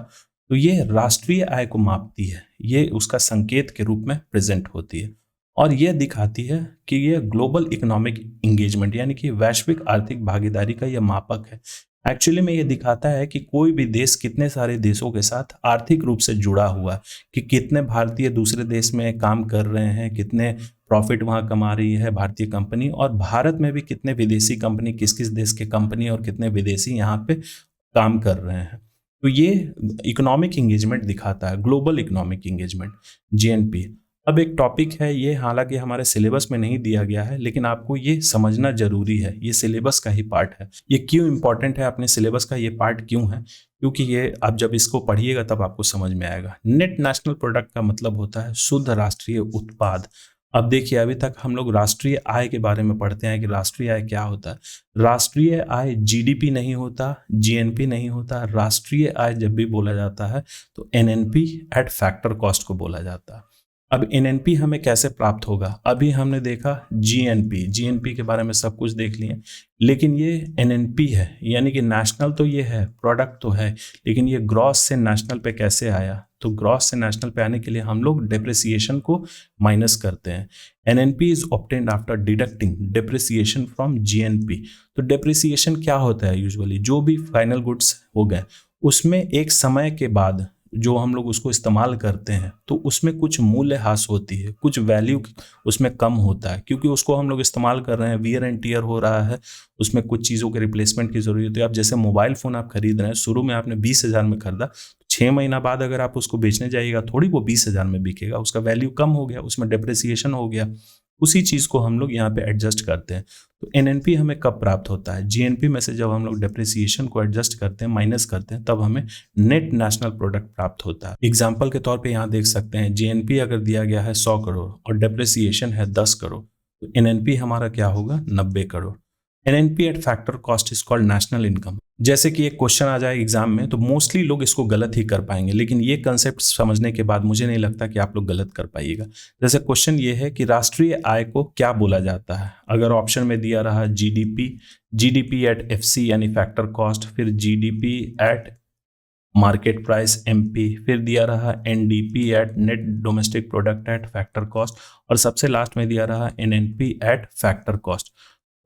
Speaker 1: तो ये राष्ट्रीय आय को मापती है, ये उसका संकेत के रूप में प्रेजेंट होती है और ये दिखाती है कि ये ग्लोबल इकोनॉमिक इंगेजमेंट यानी कि वैश्विक आर्थिक भागीदारी का यह मापक है। एक्चुअली में ये दिखाता है कि कोई भी देश कितने सारे देशों के साथ आर्थिक रूप से जुड़ा हुआ है, कि कितने भारतीय दूसरे देश में काम कर रहे हैं, कितने प्रॉफिट वहाँ कमा रही है भारतीय कंपनी, और भारत में भी कितने विदेशी कंपनी, किस किस देश के कंपनी और कितने विदेशी यहाँ पे काम कर रहे हैं। तो ये इकोनॉमिक इंगेजमेंट दिखाता है, ग्लोबल इकोनॉमिक इंगेजमेंट, जीएनपी। अब एक टॉपिक है ये, हालांकि हमारे सिलेबस में नहीं दिया गया है लेकिन आपको ये समझना जरूरी है, ये सिलेबस का ही पार्ट है। ये क्यों इंपॉर्टेंट है, अपने सिलेबस का ये पार्ट क्यों है, क्योंकि ये आप जब इसको पढ़िएगा तब आपको समझ में आएगा। नेट नेशनल प्रोडक्ट का मतलब होता है शुद्ध राष्ट्रीय उत्पाद। अब देखिए, अभी तक हम लोग राष्ट्रीय आय के बारे में पढ़ते हैं कि राष्ट्रीय आय क्या होता है। राष्ट्रीय आय जीडीपी नहीं होता, जीएनपी नहीं होता। राष्ट्रीय आय जब भी बोला जाता है तो एनएनपी एट फैक्टर कॉस्ट को बोला जाता है। अब एनएनपी हमें कैसे प्राप्त होगा, अभी हमने देखा जीएनपी, जीएनपी के बारे में सब कुछ देख लिए, लेकिन ये एनएनपी है, यानी कि नेशनल तो ये है, प्रोडक्ट तो है, लेकिन ये ग्रॉस से नेशनल पे कैसे आया। तो ग्रॉस से नेशनल पे आने के लिए हम लोग डेप्रिसिएशन को माइनस करते हैं। NNP is obtained after deducting depreciation from GNP. तो डेप्रिसिएशन क्या होता है, यूजुअली जो भी फाइनल गुड्स हो गए उसमें एक समय के बाद जो हम लोग उसको इस्तेमाल करते हैं तो उसमें कुछ मूल्य ह्रास होती है, कुछ वैल्यू उसमें कम होता है, क्योंकि उसको हम लोग इस्तेमाल कर रहे हैं, वियर एंड टियर हो रहा है, उसमें कुछ चीज़ों के रिप्लेसमेंट की जरूरत है। अब जैसे मोबाइल फ़ोन आप खरीद रहे हैं, शुरू में आपने 20,000 में खरीदा, 6 महीना बाद अगर आप उसको बेचने जाइएगा थोड़ी वो 20,000 में बिकेगा, उसका वैल्यू कम हो गया, उसमें डेप्रिसिएशन हो गया। उसी चीज़ को हम लोग यहाँ पे एडजस्ट करते हैं। तो एनएनपी हमें कब प्राप्त होता है, जीएनपी में से जब हम लोग डेप्रिसिएशन को एडजस्ट करते हैं, माइनस करते हैं, तब हमें नेट नेशनल प्रोडक्ट प्राप्त होता है। एग्जाम्पल के तौर पे यहाँ देख सकते हैं, जीएनपी अगर दिया गया है 100 करोड़ और डेप्रिसिएशन है 10 करोड़, तो एनएनपी हमारा क्या होगा, 90 crore. NNP eight factor cost is called national income. जैसे कि एक क्वेश्चन आ जाए एग्जाम में तो मोस्टली लोग इसको गलत ही कर पाएंगे, लेकिन ये कंसेप्ट समझने के बाद मुझे नहीं लगता कि आप लोग गलत कर पाइएगा। जैसे क्वेश्चन ये है कि राष्ट्रीय आय को क्या बोला जाता है, अगर ऑप्शन में दिया रहा जीडीपी, जीडीपी एट एफसी यानी फैक्टर कॉस्ट, फिर GDP at market price MP, फिर दिया रहा NDP at net domestic product at factor cost, और सबसे लास्ट में दिया रहा एनएनपी एट फैक्टर कॉस्ट।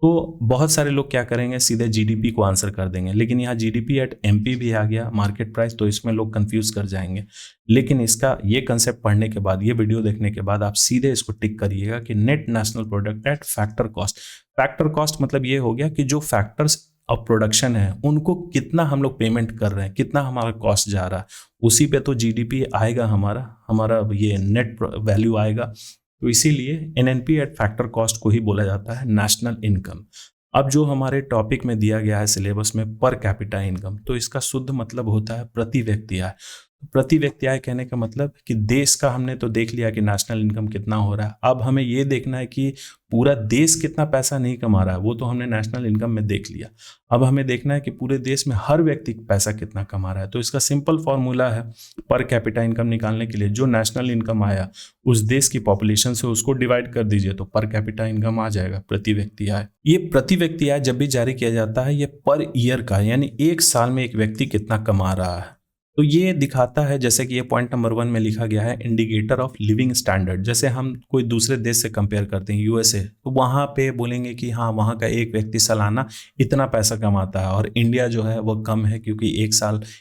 Speaker 1: तो बहुत सारे लोग क्या करेंगे, सीधे जीडीपी को आंसर कर देंगे, लेकिन यहाँ जीडीपी एट एमपी भी आ गया, मार्केट प्राइस, तो इसमें लोग कंफ्यूज कर जाएंगे। लेकिन इसका ये कंसेप्ट पढ़ने के बाद, ये वीडियो देखने के बाद आप सीधे इसको टिक करिएगा कि net national product at factor cost. Factor cost मतलब ये हो गया कि जो फैक्टर्स ऑफ प्रोडक्शन है उनको कितना हम लोग पेमेंट कर रहे हैं, कितना हमारा कॉस्ट जा रहा है, उसी पे तो जीडीपी आएगा, हमारा ये नेट वैल्यू आएगा। तो इसीलिए एनएनपी एट फैक्टर कॉस्ट को ही बोला जाता है नेशनल इनकम। अब जो हमारे टॉपिक में दिया गया है सिलेबस में पर कैपिटा इनकम, तो इसका शुद्ध मतलब होता है प्रति व्यक्ति आय। प्रति व्यक्ति आय कहने का मतलब कि देश का हमने तो देख लिया कि नेशनल इनकम कितना हो रहा है, अब हमें ये देखना है कि पूरा देश कितना पैसा नहीं कमा रहा है, वो तो हमने नेशनल इनकम में देख लिया। अब हमें देखना है कि पूरे देश में हर व्यक्ति पैसा कितना कमा रहा है। तो इसका सिंपल फॉर्मूला है पर कैपिटा इनकम निकालने के लिए, जो नेशनल इनकम आया उस देश की पॉपुलेशन से उसको डिवाइड कर दीजिए तो पर कैपिटा इनकम आ जाएगा, प्रति व्यक्ति आय। ये प्रति व्यक्ति आय जब भी जारी किया जाता है ये पर ईयर का, यानी एक साल में एक व्यक्ति कितना कमा रहा है। तो ये दिखाता है, जैसे कि ये पॉइंट नंबर 1 में लिखा गया है, इंडिकेटर ऑफ लिविंग स्टैंडर्ड। जैसे हम कोई दूसरे देश से कंपेयर करते हैं, यूएसए, तो वहाँ पे बोलेंगे कि हाँ वहाँ का एक व्यक्ति सालाना इतना पैसा कमाता है, और इंडिया जो है वो कम है क्योंकि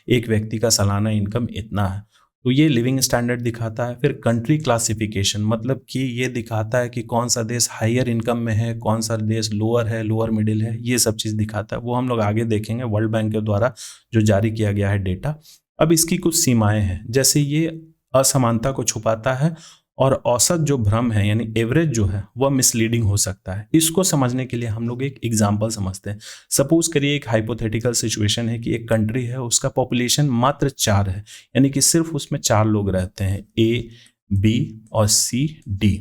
Speaker 1: एक व्यक्ति का सालाना इनकम इतना है। तो ये लिविंग स्टैंडर्ड दिखाता है। फिर कंट्री क्लासिफिकेशन, मतलब कि ये दिखाता है कि कौन सा देश हायर इनकम में है, कौन सा देश लोअर है, लोअर मिडिल है, ये सब चीज़ दिखाता है। वो हम लोग आगे देखेंगे, वर्ल्ड बैंक के द्वारा जो जारी किया गया है डेटा। अब इसकी कुछ सीमाएं हैं, जैसे ये असमानता को छुपाता है, और औसत जो भ्रम है यानी एवरेज जो है वह मिसलीडिंग हो सकता है। इसको समझने के लिए हम लोग एक एग्जांपल समझते हैं। सपोज करिए एक हाइपोथेटिकल सिचुएशन है कि एक कंट्री है, उसका पॉपुलेशन मात्र 4 है, यानी कि सिर्फ उसमें 4 लोग रहते हैं, ए बी और सी डी।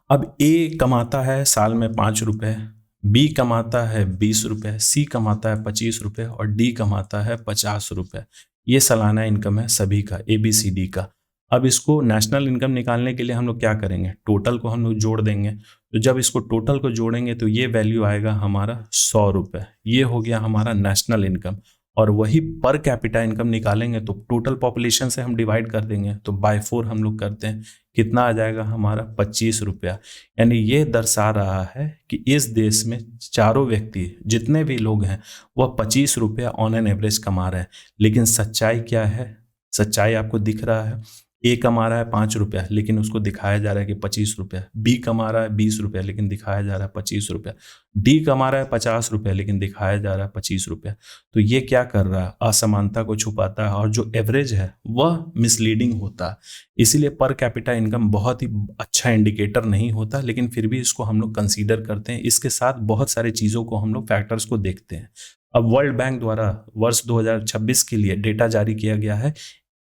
Speaker 1: अब ए कमाता है साल में 5 रुपए, बी कमाता है 20 रुपए, सी कमाता है 25 रुपए और डी कमाता है 50 रुपए। ये सालाना इनकम है सभी का, ए बी सी डी का। अब इसको नेशनल इनकम निकालने के लिए हम लोग क्या करेंगे, टोटल को हम लोग जोड़ देंगे। तो जब इसको टोटल को जोड़ेंगे तो ये वैल्यू आएगा हमारा 100 रुपये। ये हो गया हमारा नेशनल इनकम। और वही पर कैपिटा इनकम निकालेंगे तो टोटल पॉपुलेशन से हम डिवाइड कर देंगे, तो बाय 4 हम लोग करते हैं, कितना आ जाएगा हमारा 25 रुपया। यानी ये दर्शा रहा है कि इस देश में चारों व्यक्ति जितने भी लोग हैं वह 25 रुपया ऑन एन एवरेज कमा रहे हैं। लेकिन सच्चाई क्या है, सच्चाई आपको दिख रहा है, ए कमा रहा है 5 रुपया लेकिन उसको दिखाया जा रहा है कि 25 रुपया, बी कमा रहा है 20 रुपया लेकिन दिखाया जा रहा है 25 रुपया, डी कमा रहा है 50 रुपया लेकिन दिखाया जा रहा है 25 रुपया। तो ये क्या कर रहा है, असमानता को छुपाता है और जो एवरेज है वह मिसलीडिंग होता है। इसीलिए पर कैपिटा इनकम बहुत ही अच्छा इंडिकेटर नहीं होता, लेकिन फिर भी इसको हम लोग कंसीडर करते हैं। इसके साथ बहुत सारी चीज़ों को हम लोग फैक्टर्स को देखते हैं। अब वर्ल्ड बैंक द्वारा वर्ष 2026 के लिए डेटा जारी किया गया है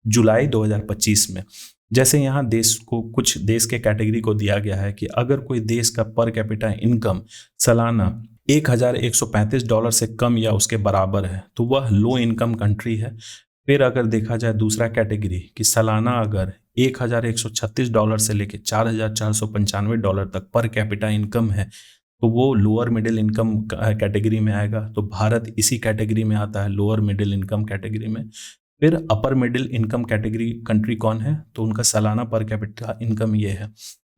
Speaker 1: जुलाई 2025 में। जैसे यहाँ देश को, कुछ देश के कैटेगरी को दिया गया है कि अगर कोई देश का पर कैपिटा इनकम सालाना $1,135 से कम या उसके बराबर है तो वह लो इनकम कंट्री है। फिर अगर देखा जाए दूसरा कैटेगरी कि सालाना अगर $1,136 से लेकर $4,495 तक पर कैपिटा इनकम है तो वो लोअर मिडिल इनकम कैटेगरी में आएगा। तो भारत इसी कैटेगरी में आता है, लोअर मिडिल इनकम कैटेगरी में। फिर upper middle income category country कौन है, तो उनका सालाना पर कैपिटा इनकम ये है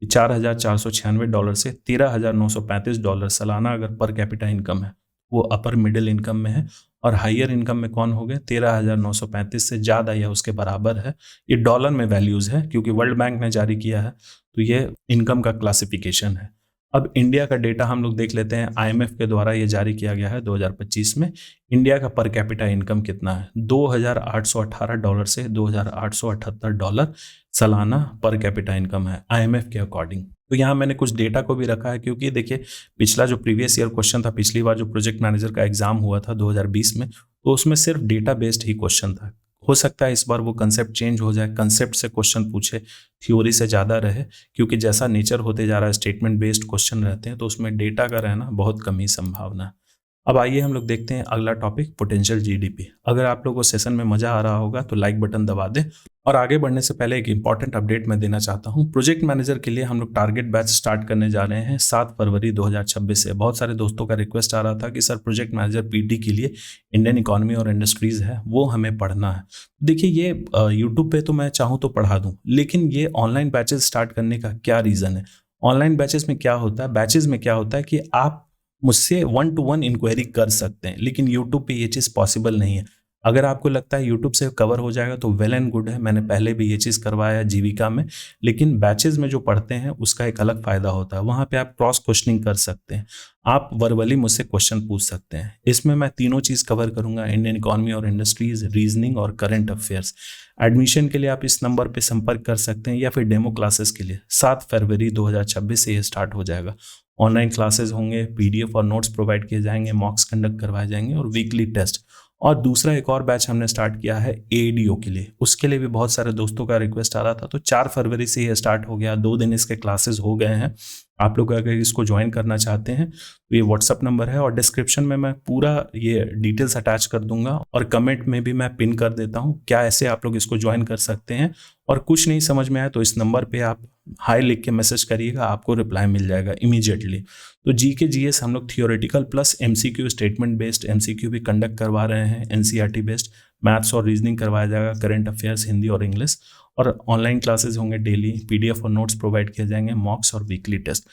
Speaker 1: $4,496 से $13,935 सालाना अगर पर कैपिटा इनकम है वो अपर मिडिल इनकम में है। और हाइयर इनकम में कौन हो गए, 13,935 से ज़्यादा या उसके बराबर है। ये डॉलर में वैल्यूज़ है क्योंकि वर्ल्ड बैंक ने जारी किया है, तो ये इनकम का क्लासिफिकेशन है। अब इंडिया का डेटा हम लोग देख लेते हैं, IMF के द्वारा ये जारी किया गया है 2025 में। इंडिया का पर कैपिटा इनकम कितना है, $2,818 से $2,878 सालाना पर कैपिटा इनकम है IMF के अकॉर्डिंग। तो यहाँ मैंने कुछ डेटा को भी रखा है क्योंकि देखिए पिछला जो प्रीवियस ईयर क्वेश्चन था, पिछली बार जो प्रोजेक्ट मैनेजर का एग्जाम हुआ था 2020 में, तो उसमें सिर्फ डेटा बेस्ड ही क्वेश्चन था। हो सकता है इस बार वो कंसेप्ट चेंज हो जाए, कंसेप्ट से क्वेश्चन पूछे, थ्योरी से ज़्यादा रहे, क्योंकि जैसा नेचर होते जा रहा है स्टेटमेंट बेस्ड क्वेश्चन रहते हैं तो उसमें डेटा का रहना बहुत कम ही संभावना है। अब आइए हम लोग देखते हैं अगला टॉपिक, पोटेंशियल जीडीपी। अगर आप लोगों को सेशन में मजा आ रहा होगा तो लाइक बटन दबा दें। और आगे बढ़ने से पहले एक इंपॉर्टेंट अपडेट मैं देना चाहता हूं। प्रोजेक्ट मैनेजर के लिए हम लोग टारगेट बैच स्टार्ट करने जा रहे हैं 7 फरवरी 2026 से। बहुत सारे दोस्तों का रिक्वेस्ट आ रहा था कि सर प्रोजेक्ट मैनेजर पीटी के लिए इंडियन इकोनॉमी और इंडस्ट्रीज है वो हमें पढ़ना है। देखिए ये यूट्यूब पे तो मैं चाहूँ तो पढ़ा दूँ, लेकिन ये ऑनलाइन बैचेस स्टार्ट करने का क्या रीज़न है। ऑनलाइन बैचेस में क्या होता है, बैचेस में क्या होता है कि आप मुझसे 1-to-1 इंक्वायरी कर सकते हैं, लेकिन यूट्यूब पे ये चीज़ पॉसिबल नहीं है। अगर आपको लगता है यूट्यूब से कवर हो जाएगा तो वेल एंड गुड है, मैंने पहले भी ये चीज़ करवाया है जीविका में। लेकिन बैचेज में जो पढ़ते हैं उसका एक अलग फ़ायदा होता है, वहाँ पे आप क्रॉस क्वेश्चनिंग कर सकते हैं, आप वर्बली मुझसे क्वेश्चन पूछ सकते हैं। इसमें मैं तीनों चीज़ कवर करूँगा, इंडियन इकोनॉमी और इंडस्ट्रीज, रीजनिंग और करंट अफेयर्स। एडमिशन के लिए आप इस नंबर पर संपर्क कर सकते हैं या फिर डेमो क्लासेस के लिए 7 फरवरी 2026 से ये स्टार्ट हो जाएगा। ऑनलाइन क्लासेस होंगे, PDF और नोट्स प्रोवाइड किए जाएंगे, मॉक्स कंडक्ट करवाए जाएंगे और वीकली टेस्ट। और दूसरा एक और बैच हमने स्टार्ट किया है ADO के लिए, उसके लिए भी बहुत सारे दोस्तों का रिक्वेस्ट आ रहा था, तो 4 फरवरी से ये स्टार्ट हो गया। 2 दिन इसके क्लासेस हो गए हैं। आप लोग अगर इसको ज्वाइन करना चाहते हैं तो ये व्हाट्सअप नंबर है और डिस्क्रिप्शन में मैं पूरा ये डिटेल्स अटैच कर दूंगा और कमेंट में भी मैं पिन कर देता हूँ क्या ऐसे आप लोग इसको ज्वाइन कर सकते हैं। और कुछ नहीं समझ में आया तो इस नंबर पे आप हाई लिख के मैसेज करिएगा, आपको रिप्लाई मिल जाएगा इमीडिएटली। तो GK GS हम लोग theoretical plus MCQ statement based MCQ भी कंडक्ट करवा रहे हैं, NCERT बेस्ड मैथ्स और रीजनिंग करवाया जाएगा, करंट अफेयर्स हिंदी और इंग्लिश। और ऑनलाइन क्लासेस होंगे डेली, PDF और नोट्स प्रोवाइड किए जाएंगे, मॉक्स और वीकली टेस्ट।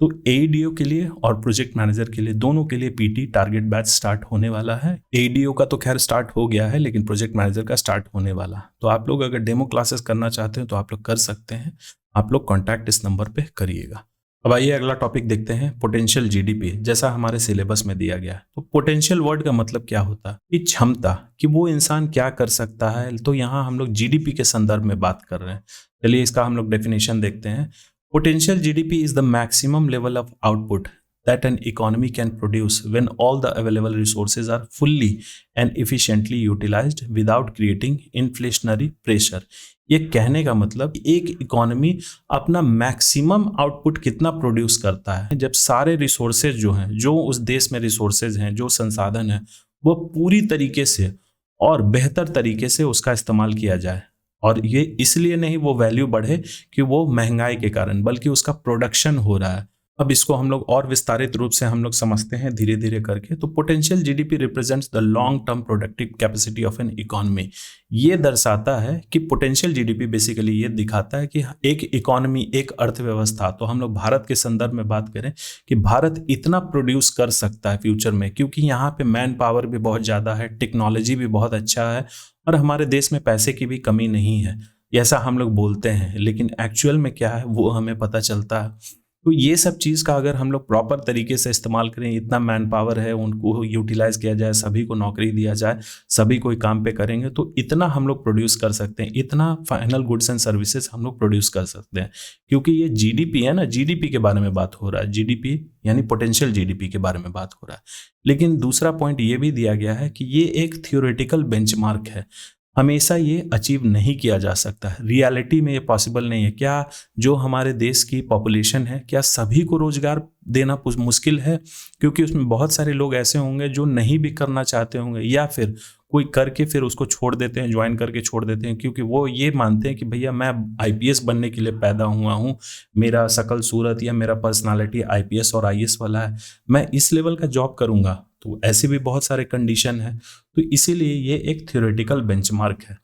Speaker 1: तो ADO के लिए और प्रोजेक्ट मैनेजर के लिए दोनों के लिए PT टारगेट बैच स्टार्ट होने वाला है। ADO का तो खैर स्टार्ट हो गया है, लेकिन प्रोजेक्ट मैनेजर का स्टार्ट होने वाला। तो आप लोग अगर डेमो क्लासेस करना चाहते हैं तो आप लोग कर सकते हैं, आप लोग कॉन्टैक्ट इस नंबर पे करिएगा। अब आइए अगला टॉपिक देखते हैं, पोटेंशियल GDP, जैसा हमारे सिलेबस में दिया गया है। तो पोटेंशियल वर्ड का मतलब क्या होता है, कि क्षमता, कि वो इंसान क्या कर सकता है। तो यहाँ हम लोग GDP के संदर्भ में बात कर रहे हैं। चलिए इसका हम लोग डेफिनेशन देखते हैं। Potential GDP is the maximum level of output that an economy can produce when all the available resources are fully and efficiently utilized without creating inflationary pressure। ये कहने का मतलब एक इकोनॉमी अपना मैक्सिमम आउटपुट कितना produce करता है जब सारे रिसोर्सेज जो हैं, जो उस देश में रिसोर्सेज हैं, जो संसाधन है, वो पूरी तरीके से और बेहतर तरीके से उसका इस्तेमाल किया जाए। और ये इसलिए नहीं वो वैल्यू बढ़े कि वो महंगाई के कारण, बल्कि उसका प्रोडक्शन हो रहा है। अब इसको हम लोग और विस्तारित रूप से हम लोग समझते हैं धीरे धीरे करके। तो potential GDP represents the long term productive capacity of an economy. ये दर्शाता है कि पोटेंशियल जीडीपी बेसिकली ये दिखाता है कि एक इकोनॉमी, एक अर्थव्यवस्था, तो हम लोग भारत के संदर्भ में बात करें कि भारत इतना प्रोड्यूस कर सकता है फ्यूचर में, क्योंकि यहाँ पे मैन पावर भी बहुत ज़्यादा है, टेक्नोलॉजी भी बहुत अच्छा है और हमारे देश में पैसे की भी कमी नहीं है। ऐसा हम लोग बोलते हैं, लेकिन एक्चुअल में क्या है वो हमें पता चलता है। तो ये सब चीज़ का अगर हम लोग प्रॉपर तरीके से इस्तेमाल करें, इतना मैन पावर है, उनको यूटिलाइज किया जाए, सभी को नौकरी दिया जाए, सभी कोई काम पे करेंगे, तो इतना हम लोग प्रोड्यूस कर सकते हैं, इतना फाइनल गुड्स एंड सर्विसेज हम लोग प्रोड्यूस कर सकते हैं। क्योंकि ये जीडीपी है ना, जीडीपी के बारे में बात हो रहा है, जीडीपी यानी पोटेंशियल जीडीपी के बारे में बात हो रहा है। लेकिन दूसरा पॉइंट ये भी दिया गया है कि ये एक थियोरेटिकल बेंचमार्क है, हमेशा ये अचीव नहीं किया जा सकता है, रियलिटी में ये पॉसिबल नहीं है। क्या जो हमारे देश की पॉपुलेशन है, क्या सभी को रोजगार देना मुश्किल है? क्योंकि उसमें बहुत सारे लोग ऐसे होंगे जो नहीं भी करना चाहते होंगे, या फिर कोई करके फिर उसको छोड़ देते हैं, ज्वाइन करके छोड़ देते हैं, क्योंकि वो ये मानते हैं कि भैया मैं आईपीएस बनने के लिए पैदा हुआ हूँ, मेरा शकल सूरत या मेरा पर्सनालिटी आईपीएस और आईएएस वाला है, मैं इस लेवल का जॉब करूँगा। तो ऐसे भी बहुत सारे कंडीशन है। तो इसीलिए ये एक थ्योरेटिकल बेंचमार्क है।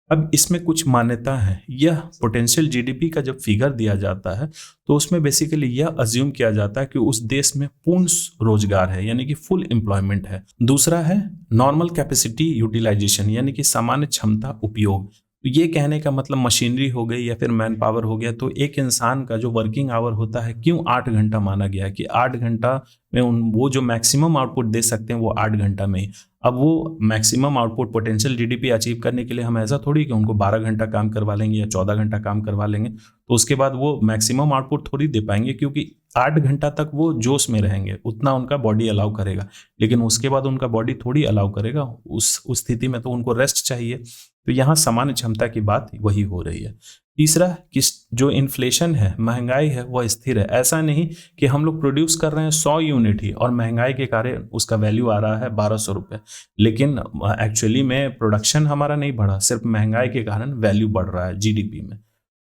Speaker 1: अब इसमें कुछ मान्यता है। यह पोटेंशियल जीडीपी का जब फिगर दिया जाता है तो उसमें बेसिकली यह अज्यूम किया जाता है कि उस देश में पूर्ण रोजगार है, यानी कि फुल एम्प्लॉयमेंट है। दूसरा है नॉर्मल कैपेसिटी यूटिलाइजेशन, यानी कि सामान्य क्षमता उपयोग। तो ये कहने का मतलब मशीनरी हो गई या फिर मैन पावर हो गया, तो एक इंसान का जो वर्किंग आवर होता है, क्यों 8 घंटा माना गया है कि 8 घंटा में वो जो मैक्सिमम आउटपुट दे सकते हैं वो 8 घंटा में ही। अब वो maximum output potential GDP achieve करने के लिए हम ऐसा थोड़ी कि उनको 12 घंटा काम करवा लेंगे या 14 घंटा काम करवा लेंगे तो उसके बाद वो मैक्सिमम आउटपुट थोड़ी दे पाएंगे, क्योंकि 8 घंटा तक वो जोश में रहेंगे, उतना उनका बॉडी अलाउ करेगा, लेकिन उसके बाद उनका बॉडी थोड़ी अलाउ करेगा। उस स्थिति में तो उनको रेस्ट चाहिए। तो यहाँ सामान्य क्षमता की बात वही हो रही है। तीसरा कि जो इन्फ्लेशन है, महंगाई है, वह स्थिर है। ऐसा नहीं कि हम लोग प्रोड्यूस कर रहे हैं 100 यूनिट ही और महंगाई के कारण उसका वैल्यू आ रहा है 1200 रुपये, लेकिन एक्चुअली में प्रोडक्शन हमारा नहीं बढ़ा, सिर्फ महंगाई के कारण वैल्यू बढ़ रहा है जीडीपी में।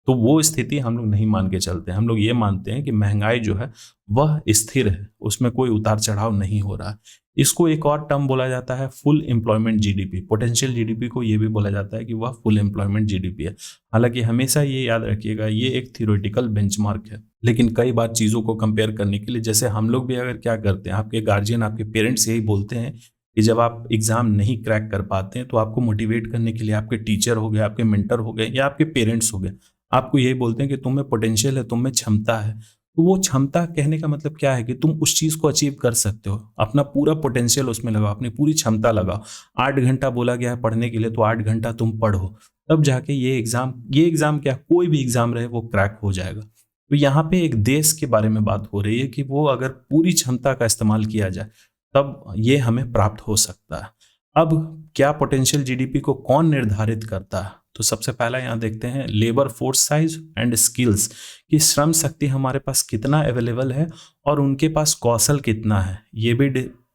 Speaker 1: तो वो स्थिति हम लोग नहीं मान के चलते हैं। हम लोग ये मानते हैं कि महंगाई जो है वह स्थिर है, उसमें कोई उतार चढ़ाव नहीं हो रहा है। इसको एक और टर्म बोला जाता है full employment GDP. Potential GDP को ये भी बोला जाता है कि वह फुल एम्प्लॉयमेंट जीडीपी है। हालांकि हमेशा ये याद रखिएगा, ये एक थ्योरेटिकल बेंचमार्क है, लेकिन कई बार चीज़ों को कंपेयर करने के लिए, जैसे हम लोग भी अगर क्या करते हैं, आपके गार्जियन, आपके पेरेंट्स यही बोलते हैं कि जब आप एग्जाम नहीं क्रैक कर पाते हैं तो आपको मोटिवेट करने के लिए आपके टीचर हो गए, आपके मेंटर हो गए या आपके पेरेंट्स हो गए, आपको यही बोलते हैं कि तुम में पोटेंशियल है, तुम में क्षमता है। तो वो क्षमता कहने का मतलब क्या है कि तुम उस चीज़ को अचीव कर सकते हो, अपना पूरा पोटेंशियल उसमें लगाओ, अपनी पूरी क्षमता लगाओ। 8 घंटा बोला गया है पढ़ने के लिए, तो 8 घंटा तुम पढ़ो, तब जाके ये एग्ज़ाम क्या, कोई भी एग्ज़ाम रहे वो क्रैक हो जाएगा। तो यहाँ पे एक देश के बारे में बात हो रही है कि वो अगर पूरी क्षमता का इस्तेमाल किया जाए तब ये हमें प्राप्त हो सकता है। अब क्या पोटेंशियल जीडीपी को कौन निर्धारित करता है? तो सबसे पहला यहाँ देखते हैं labour force size and skills, कि श्रम शक्ति हमारे पास कितना अवेलेबल है और उनके पास कौशल कितना है। ये भी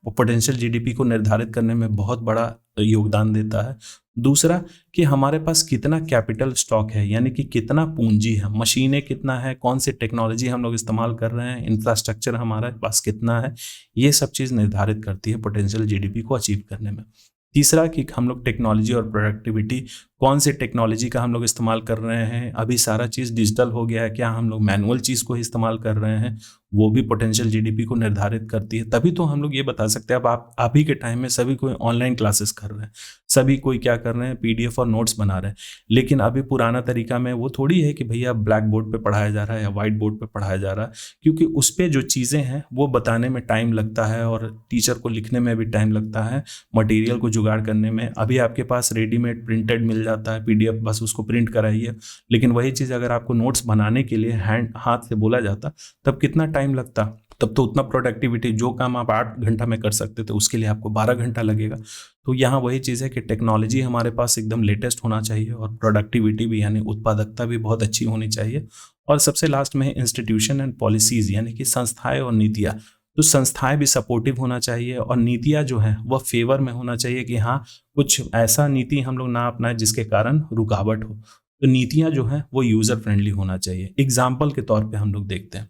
Speaker 1: पोटेंशियल जीडीपी को निर्धारित करने में बहुत बड़ा योगदान देता है। दूसरा कि हमारे पास कितना कैपिटल स्टॉक है, यानी कि कितना पूंजी है, मशीनें कितना है, कौन सी टेक्नोलॉजी हम लोग इस्तेमाल कर रहे हैं, इंफ्रास्ट्रक्चर हमारे पास कितना है, ये सब चीज़ निर्धारित करती है पोटेंशियल जीडीपी को अचीव करने में। तीसरा कि हम लोग टेक्नोलॉजी और प्रोडक्टिविटी, कौन सी टेक्नोलॉजी का हम लोग इस्तेमाल कर रहे हैं, अभी सारा चीज़ डिजिटल हो गया है, क्या हम लोग मैनुअल चीज़ को ही इस्तेमाल कर रहे हैं, वो भी पोटेंशियल जीडीपी को निर्धारित करती है। तभी तो हम लोग ये बता सकते हैं। अब आप अभी के टाइम में सभी कोई ऑनलाइन क्लासेस कर रहे हैं, सभी कोई क्या कर रहे हैं, पीडीएफ और नोट्स बना रहे हैं, लेकिन अभी पुराना तरीका में वो थोड़ी है कि भैया ब्लैक बोर्ड पे पढ़ाया जा रहा है या वाइट बोर्ड पे पढ़ाया जा रहा है, क्योंकि उस पर जो चीज़ें हैं वो बताने में टाइम लगता है और टीचर को लिखने में भी टाइम लगता है, मटेरियल को जुगाड़ करने में। अभी आपके पास रेडीमेड प्रिंटेड मिल जाता है पीडीएफ, बस उसको प्रिंट कराइए। लेकिन वही चीज़ अगर आपको नोट्स बनाने के लिए हाथ से बोला जाता तब कितना टाइम लगता। तब तो उतना प्रोडक्टिविटी, जो काम आप 8 घंटा में कर सकते थे उसके लिए आपको 12 घंटा लगेगा। तो यहाँ वही चीज़ है कि टेक्नोलॉजी हमारे पास एकदम लेटेस्ट होना चाहिए और प्रोडक्टिविटी भी यानी उत्पादकता भी बहुत अच्छी होनी चाहिए। और सबसे लास्ट में है इंस्टीट्यूशन एंड पॉलिसीज़ यानी कि संस्थाएं और नीतियाँ। तो संस्थाएं भी सपोर्टिव होना चाहिए और नीतियाँ जो हैं वह फेवर में होना चाहिए कि हाँ, कुछ ऐसा नीति हम लोग ना अपनाएं जिसके कारण रुकावट हो। तो नीतियाँ जो हैं वो यूज़र फ्रेंडली होना चाहिए। एग्जाम्पल के तौर पे हम लोग देखते हैं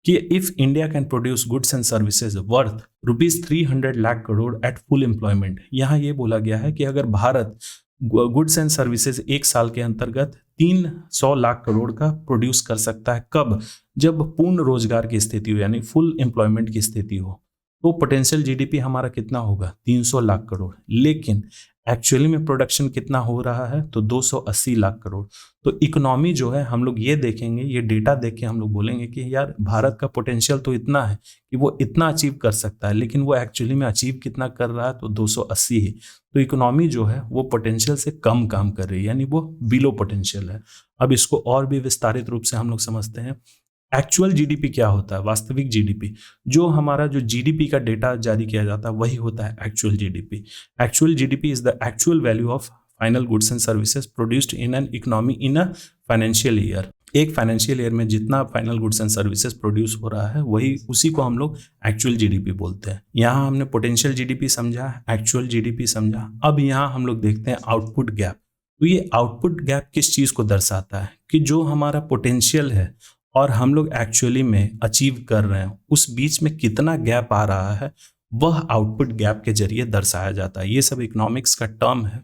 Speaker 1: कि if India can produce goods and services worth ₹300 lakh crore at full employment, यहाँ ये बोला गया है कि अगर भारत गुड्स एंड सर्विसेज एक साल के अंतर्गत 300 लाख करोड़ का प्रोड्यूस कर सकता है, कब? जब पूर्ण रोजगार की स्थिति हो यानी फुल एम्प्लॉयमेंट की स्थिति हो, तो पोटेंशियल जीडीपी हमारा कितना होगा? 300 लाख करोड़। लेकिन एक्चुअली में प्रोडक्शन कितना हो रहा है? तो 280 लाख करोड़। तो इकोनॉमी जो है हम लोग ये देखेंगे, ये डेटा देख के हम लोग बोलेंगे कि यार भारत का पोटेंशियल तो इतना है कि वो इतना अचीव कर सकता है, लेकिन वो एक्चुअली में अचीव कितना कर रहा है? तो 280 ही। तो इकोनॉमी जो है वो पोटेंशियल से कम काम कर रही है यानी वो बिलो पोटेंशियल है। अब इसको और भी विस्तारित रूप से हम लोग समझते हैं। एक्चुअल जीडीपी क्या होता है? वास्तविक जीडीपी, जो हमारा जो जीडीपी का डेटा जारी किया जाता है वही होता है actual GDP. Actual GDP is the actual value of final goods and services produced in an economy in a financial year. एक फाइनेंशियल ईयर में जितना final goods and services produce हो रहा है वही, उसी को हम लोग एक्चुअल जीडीपी बोलते हैं। यहाँ हमने पोटेंशियल जीडीपी समझा, एक्चुअल जीडीपी समझा। अब यहाँ हम लोग देखते हैं आउटपुट गैप। तो ये आउटपुट गैप किस चीज को दर्शाता है? कि जो हमारा पोटेंशियल है और हम लोग एक्चुअली में अचीव कर रहे हैं उस बीच में कितना गैप आ रहा है, वह आउटपुट गैप के जरिए दर्शाया जाता है। ये सब इकोनॉमिक्स का टर्म है।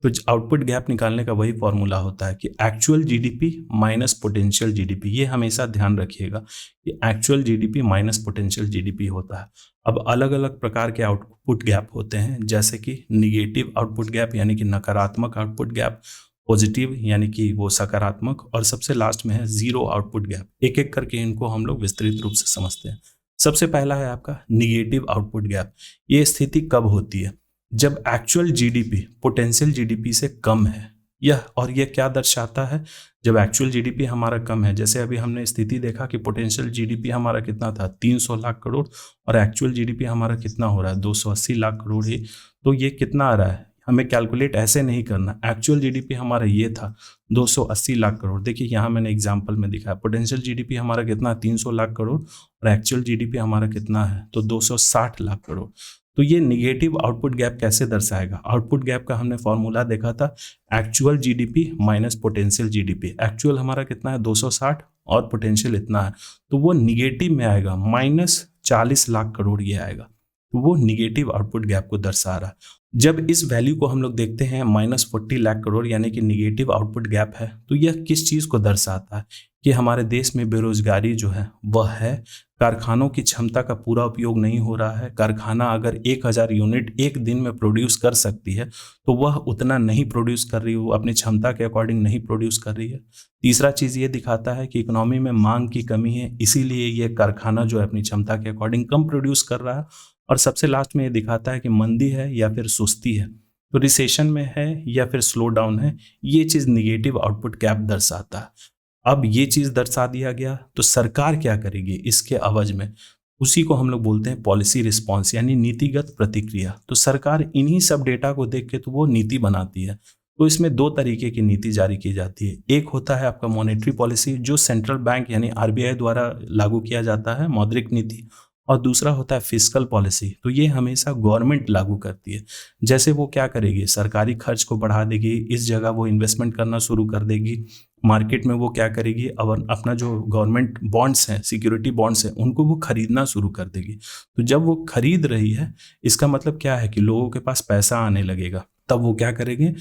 Speaker 1: तो आउटपुट गैप निकालने का वही फॉर्मूला होता है कि actual GDP minus potential GDP. ये हमेशा ध्यान रखिएगा कि actual GDP minus potential GDP होता है। अब अलग अलग प्रकार के आउटपुट गैप होते हैं, जैसे कि निगेटिव आउटपुट गैप यानी कि नकारात्मक आउटपुट गैप, पॉजिटिव यानी कि वो सकारात्मक, और सबसे लास्ट में है जीरो आउटपुट गैप। एक एक करके इनको हम लोग विस्तृत रूप से समझते हैं। सबसे पहला है आपका निगेटिव आउटपुट गैप। ये स्थिति कब होती है? जब एक्चुअल जीडीपी पोटेंशियल जीडीपी से कम है। यह क्या दर्शाता है? जब एक्चुअल जीडीपी हमारा कम है, जैसे अभी हमने स्थिति देखा कि पोटेंशियल जीडीपी हमारा कितना था? 300 लाख करोड़, और एक्चुअल जीडीपी हमारा कितना हो रहा है? 280 लाख करोड़ ही। तो ये कितना आ रहा है? हमें कैलकुलेट ऐसे नहीं करना। एक्चुअल जीडीपी हमारा ये था 280 लाख करोड़। देखिए यहाँ मैंने एग्जांपल में दिखाया, पोटेंशियल जीडीपी हमारा कितना? 300 लाख करोड़, और एक्चुअल जीडीपी हमारा कितना है? तो 260 लाख करोड़। तो ये निगेटिव आउटपुट गैप कैसे दर्शाएगा? आउटपुट गैप का हमने फॉर्मूला देखा था, actual GDP minus potential GDP. Actual हमारा कितना है? 260, और पोटेंशियल इतना है, तो वो निगेटिव में आएगा, -40 लाख करोड़ ये आएगा। तो वो निगेटिव आउटपुट गैप को दर्शा रहा है। जब इस वैल्यू को हम लोग देखते हैं -40 लाख करोड़ यानी कि निगेटिव आउटपुट गैप है, तो यह किस चीज को दर्शाता है? कि हमारे देश में बेरोजगारी जो है वह है, कारखानों की क्षमता का पूरा उपयोग नहीं हो रहा है। कारखाना अगर 1000 यूनिट एक दिन में प्रोड्यूस कर सकती है तो वह उतना नहीं प्रोड्यूस कर रही है, वो अपनी क्षमता के अकॉर्डिंग नहीं प्रोड्यूस कर रही है। तीसरा चीज़ ये दिखाता है कि इकोनॉमी में मांग की कमी है, इसीलिए ये कारखाना जो है अपनी क्षमता के अकॉर्डिंग कम प्रोड्यूस कर रहा है। और सबसे लास्ट में ये दिखाता है कि मंदी है या फिर सुस्ती है, तो रिसेशन में है या फिर स्लो डाउन है। ये चीज़ निगेटिव आउटपुट गैप दर्शाता है। अब ये चीज़ दर्शा दिया गया तो सरकार क्या करेगी इसके अवज में? उसी को हम लोग बोलते हैं पॉलिसी रिस्पॉन्स यानी नीतिगत प्रतिक्रिया। तो सरकार इन्हीं सब डेटा को देख के तो वो नीति बनाती है। तो इसमें दो तरीके की नीति जारी की जाती है। एक होता है आपका मॉनेटरी पॉलिसी, जो सेंट्रल बैंक यानी आरबीआई द्वारा लागू किया जाता है, मौद्रिक नीति। और दूसरा होता है फिस्कल पॉलिसी, तो ये हमेशा गवर्नमेंट लागू करती है। जैसे वो क्या करेगी? सरकारी खर्च को बढ़ा देगी, इस जगह वो इन्वेस्टमेंट करना शुरू कर देगी। मार्केट में वो क्या करेगी? अब अपना जो गवर्नमेंट बॉन्ड्स हैं, सिक्योरिटी बॉन्ड्स हैं, उनको वो खरीदना शुरू कर देगी। तो जब वो खरीद रही है, इसका मतलब क्या है कि लोगों के पास पैसा आने लगेगा, तब वो क्या करेंगे?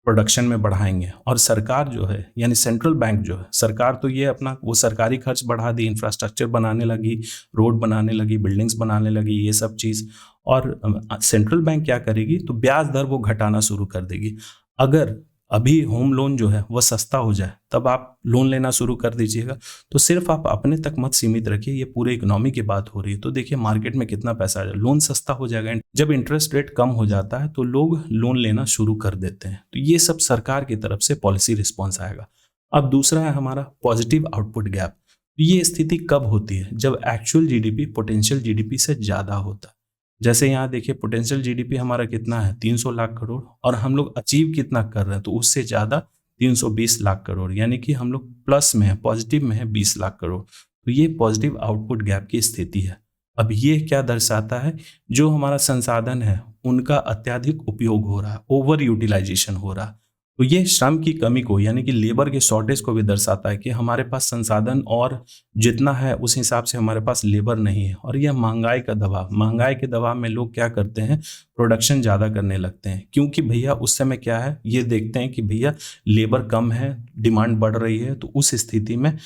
Speaker 1: प्रोडक्शन में बढ़ाएंगे। और सरकार जो है यानी सेंट्रल बैंक जो है, सरकार तो ये अपना वो सरकारी खर्च बढ़ा दी, इंफ्रास्ट्रक्चर बनाने लगी, रोड बनाने लगी, बिल्डिंग्स बनाने लगी, ये सब चीज़। और सेंट्रल बैंक क्या करेगी? तो ब्याज दर वो घटाना शुरू कर देगी। अगर अभी होम लोन जो है वह सस्ता हो जाए तब आप लोन लेना शुरू कर दीजिएगा। तो सिर्फ आप अपने तक मत सीमित रखिए, ये पूरे इकोनॉमी की बात हो रही है। तो देखिए मार्केट में कितना पैसा आ जाए, लोन सस्ता हो जाएगा। जब इंटरेस्ट रेट कम हो जाता है तो लोग लोन लेना शुरू कर देते हैं। तो ये सब सरकार की तरफ से पॉलिसी रिस्पॉन्स आएगा। अब दूसरा है हमारा पॉजिटिव आउटपुट गैप। ये स्थिति कब होती है? जब एक्चुअल जीडीपी पोटेंशियल जीडीपी से ज़्यादा होता है। जैसे यहाँ देखिए पोटेंशियल जीडीपी हमारा कितना है 300 लाख करोड़ और हम लोग अचीव कितना कर रहे हैं तो उससे ज़्यादा 320 लाख करोड़, यानी कि हम लोग प्लस में है, पॉजिटिव में है 20 लाख करोड़। तो ये पॉजिटिव आउटपुट गैप की स्थिति है। अब ये क्या दर्शाता है? जो हमारा संसाधन है उनका अत्यधिक उपयोग हो रहा है, ओवर यूटिलाइजेशन हो रहा है। तो ये श्रम की कमी को यानी कि लेबर के शॉर्टेज को भी दर्शाता है कि हमारे पास संसाधन और जितना है उस हिसाब से हमारे पास लेबर नहीं है। और यह महंगाई के दबाव में लोग क्या करते हैं, प्रोडक्शन ज़्यादा करने लगते हैं, क्योंकि भैया उस समय क्या है, ये देखते हैं कि भैया लेबर कम है, डिमांड बढ़ रही है, तो उस स्थिति में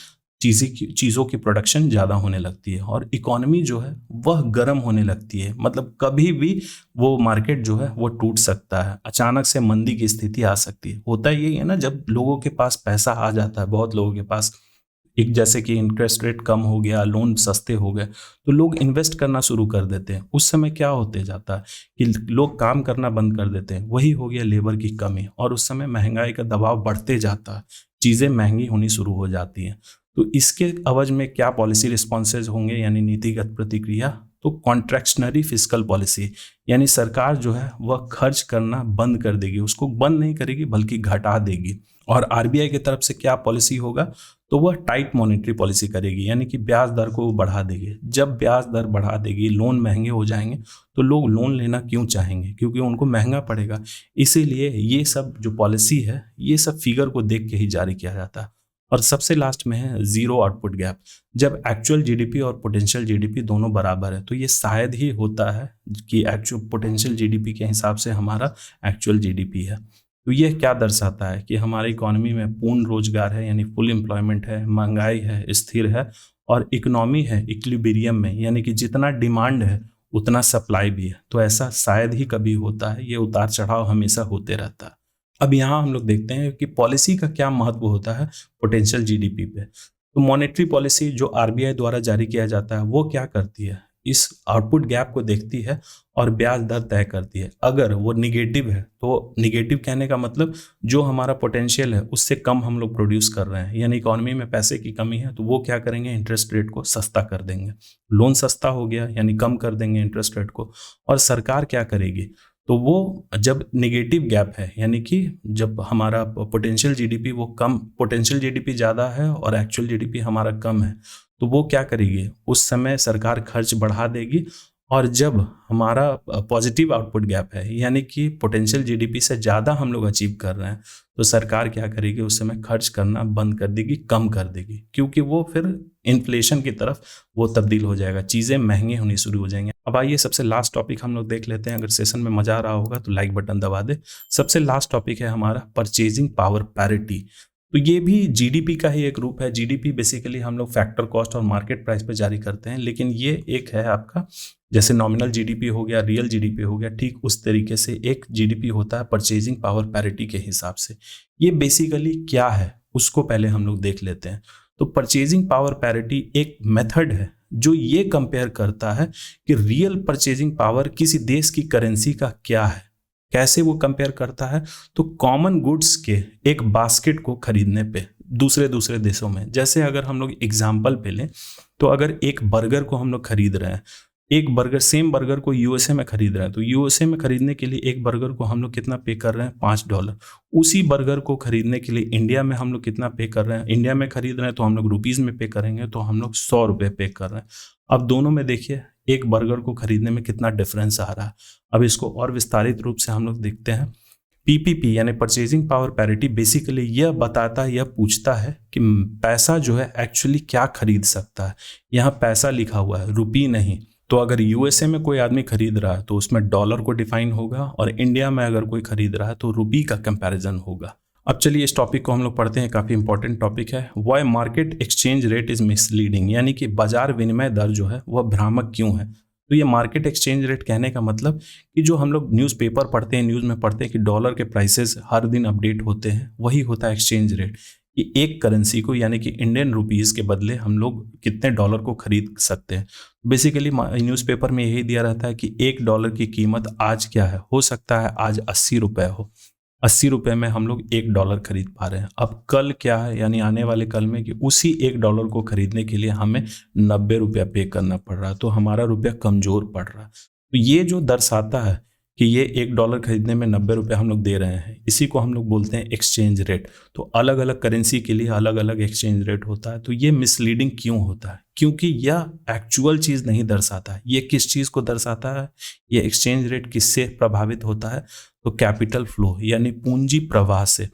Speaker 1: चीज़ों की प्रोडक्शन ज़्यादा होने लगती है और इकोनॉमी जो है वह गर्म होने लगती है। मतलब कभी भी वो मार्केट जो है वो टूट सकता है, अचानक से मंदी की स्थिति आ सकती है। होता यही है ना, जब लोगों के पास पैसा आ जाता है, बहुत लोगों के पास, एक जैसे कि इंटरेस्ट रेट कम हो गया, लोन सस्ते हो गए, तो लोग इन्वेस्ट करना शुरू कर देते हैं। उस समय क्या होते जाता है कि लोग काम करना बंद कर देते हैं, वही हो गया लेबर की कमी, और उस समय महंगाई का दबाव बढ़ते जाता है, चीज़ें महंगी होनी शुरू हो जाती हैं। तो इसके अवज में क्या पॉलिसी रिस्पॉन्सेज होंगे, यानी नीतिगत प्रतिक्रिया? तो कॉन्ट्रैक्शनरी फिस्कल पॉलिसी, यानी सरकार जो है वह खर्च करना बंद कर देगी, उसको बंद नहीं करेगी बल्कि घटा देगी। और आरबीआई की तरफ से क्या पॉलिसी होगा, तो वह टाइट मॉनेटरी पॉलिसी करेगी, यानी कि ब्याज दर को बढ़ा देगी। जब ब्याज दर बढ़ा देगी, लोन महंगे हो जाएंगे, तो लोग लोन लेना क्यों चाहेंगे, क्योंकि उनको महंगा पड़ेगा। इसीलिए ये सब जो पॉलिसी है, ये सब फिगर को देख के ही जारी किया जाता है। और सबसे लास्ट में है जीरो आउटपुट गैप। जब एक्चुअल जीडीपी और पोटेंशियल जीडीपी दोनों बराबर है, तो ये शायद ही होता है कि एक्चुअल पोटेंशियल जीडीपी के हिसाब से हमारा एक्चुअल जीडीपी है। तो ये क्या दर्शाता है कि हमारी इकोनॉमी में पूर्ण रोजगार है, यानी फुल एम्प्लॉयमेंट है, महंगाई है, स्थिर है, और इकोनॉमी है इक्विलिब्रियम में, यानी कि जितना डिमांड है उतना सप्लाई भी है। तो ऐसा शायद ही कभी होता है, ये उतार चढ़ाव हमेशा होते रहता है। अब यहाँ हम लोग देखते हैं कि पॉलिसी का क्या महत्व होता है पोटेंशियल जीडीपी पे। तो मॉनेटरी पॉलिसी जो आरबीआई द्वारा जारी किया जाता है वो क्या करती है, इस आउटपुट गैप को देखती है और ब्याज दर तय करती है। अगर वो निगेटिव है, तो निगेटिव कहने का मतलब जो हमारा पोटेंशियल है उससे कम हम लोग प्रोड्यूस कर रहे हैं, यानी इकोनॉमी में पैसे की कमी है, तो वो क्या करेंगे, इंटरेस्ट रेट को सस्ता कर देंगे। लोन सस्ता हो गया यानी कम कर देंगे इंटरेस्ट रेट को। और सरकार क्या करेगी, तो वो जब निगेटिव गैप है, यानी कि जब हमारा पोटेंशियल जीडीपी वो कम, पोटेंशियल जीडीपी ज़्यादा है और एक्चुअल जीडीपी हमारा कम है, तो वो क्या करेगी, उस समय सरकार खर्च बढ़ा देगी। और जब हमारा पॉजिटिव आउटपुट गैप है, यानी कि पोटेंशियल जीडीपी से ज़्यादा हम लोग अचीव कर रहे हैं, तो सरकार क्या करेगी, उस समय खर्च करना बंद कर देगी, कम कर देगी, क्योंकि वो फिर इन्फ्लेशन की तरफ वो तब्दील हो जाएगा, चीज़ें महंगी होनी शुरू हो जाएंगी। अब आइए सबसे लास्ट टॉपिक हम लोग देख लेते हैं। अगर सेशन में मजा आ रहा होगा तो लाइक बटन दबा दे। सबसे लास्ट टॉपिक है हमारा परचेजिंग पावर पैरिटी। तो ये भी जीडीपी का ही एक रूप है। जीडीपी बेसिकली हम लोग फैक्टर कॉस्ट और मार्केट प्राइस पे जारी करते हैं, लेकिन ये एक है आपका, जैसे नॉमिनल जीडीपी हो गया, रियल जीडीपी हो गया, ठीक उस तरीके से एक जीडीपी होता है परचेजिंग पावर पैरिटी के हिसाब से। ये बेसिकली क्या है उसको पहले हम लोग देख लेते हैं। तो परचेजिंग पावर पैरिटी एक मेथड है जो ये कंपेयर करता है कि रियल परचेजिंग पावर किसी देश की करेंसी का क्या है। कैसे वो कंपेयर करता है, तो कॉमन गुड्स के एक बास्केट को खरीदने पे दूसरे दूसरे देशों में, जैसे अगर हम लोग एग्जाम्पल पे लें, तो अगर एक बर्गर को हम लोग खरीद रहे हैं, एक बर्गर, सेम बर्गर को यूएसए में खरीद रहे हैं, तो यूएसए में खरीदने के लिए एक बर्गर को हम लोग कितना पे कर रहे हैं, $5। उसी बर्गर को खरीदने के लिए इंडिया में हम लोग कितना पे कर रहे हैं, इंडिया में खरीद रहे हैं तो हम लोग रुपीज़ में पे करेंगे, तो हम लोग $100 पे कर रहे हैं। अब दोनों में देखिए एक बर्गर को खरीदने में कितना डिफरेंस आ रहा है। अब इसको और विस्तारित रूप से हम लोग देखते हैं। पीपीपी यानी परचेजिंग पावर पैरिटी बेसिकली यह बताता है, यह पूछता है कि पैसा जो है एक्चुअली क्या खरीद सकता है। यहाँ पैसा लिखा हुआ है, रुपी नहीं। तो अगर यूएसए में कोई आदमी खरीद रहा है तो उसमें डॉलर को डिफाइन होगा, और इंडिया में अगर कोई खरीद रहा है तो रुपी का कंपैरिजन होगा। अब चलिए इस टॉपिक को हम लोग पढ़ते हैं, काफ़ी इंपॉर्टेंट टॉपिक है। Why market exchange rate is misleading, यानी कि बाजार विनिमय दर जो है वह भ्रामक क्यों है। तो ये मार्केट एक्सचेंज रेट कहने का मतलब कि जो हम लोग न्यूज़पेपर पढ़ते हैं, न्यूज़ में पढ़ते हैं कि डॉलर के प्राइसेस हर दिन अपडेट होते हैं, वही होता है एक्सचेंज रेट। कि एक करेंसी को, यानी कि इंडियन रुपीज़ के बदले हम लोग कितने डॉलर को खरीद सकते हैं। बेसिकली न्यूज़पेपर में यही दिया रहता है कि $1 की कीमत आज क्या है, हो सकता है आज 80 रुपये हो। 80 रुपये में हम लोग $1 खरीद पा रहे हैं। अब कल क्या है, यानी आने वाले कल में, कि उसी $1 को खरीदने के लिए हमें 90 रुपया पे करना पड़ रहा है, तो हमारा रुपया कमजोर पड़ रहा है। तो ये जो दर्शाता है कि ये $1 खरीदने में 90 रुपये हम लोग दे रहे हैं, इसी को हम लोग बोलते हैं एक्सचेंज रेट। तो अलग अलग करेंसी के लिए अलग अलग एक्सचेंज रेट होता है। तो ये मिसलीडिंग क्यों होता है? क्योंकि यह एक्चुअल चीज़ नहीं दर्शाता है। ये किस चीज़ को दर्शाता है? ये एक्सचेंज रेट किससे प्रभावित होता है? तो कैपिटल फ्लो यानी पूंजी प्रवाह से।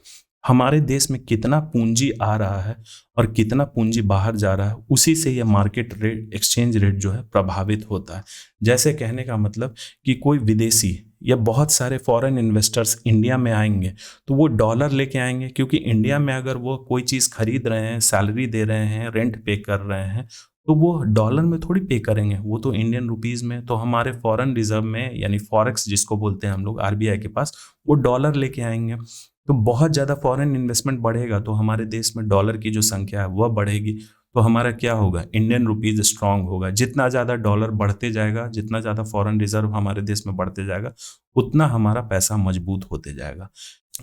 Speaker 1: हमारे देश में कितना पूंजी आ रहा है और कितना पूंजी बाहर जा रहा है, उसी से यह मार्केट रेट, एक्सचेंज रेट जो है प्रभावित होता है। जैसे कहने का मतलब कि कोई विदेशी या बहुत सारे फॉरेन इन्वेस्टर्स इंडिया में आएंगे तो वो डॉलर लेके आएंगे, क्योंकि इंडिया में अगर वो कोई चीज़ खरीद रहे हैं, सैलरी दे रहे हैं, रेंट पे कर रहे हैं, तो वो डॉलर में थोड़ी पे करेंगे, वो तो इंडियन रुपीज़ में। तो हमारे फॉरेन रिजर्व में, यानी फॉरेक्स जिसको बोलते हैं हम लोग, आरबीआई के पास, वो डॉलर लेके आएंगे। तो बहुत ज़्यादा फॉरेन इन्वेस्टमेंट बढ़ेगा तो हमारे देश में डॉलर की जो संख्या है वह बढ़ेगी। तो हमारा क्या होगा? इंडियन रुपीज़ स्ट्रांग होगा। जितना ज़्यादा डॉलर बढ़ते जाएगा, जितना ज़्यादा फॉरेन रिजर्व हमारे देश में बढ़ते जाएगा, उतना हमारा पैसा मजबूत होते जाएगा।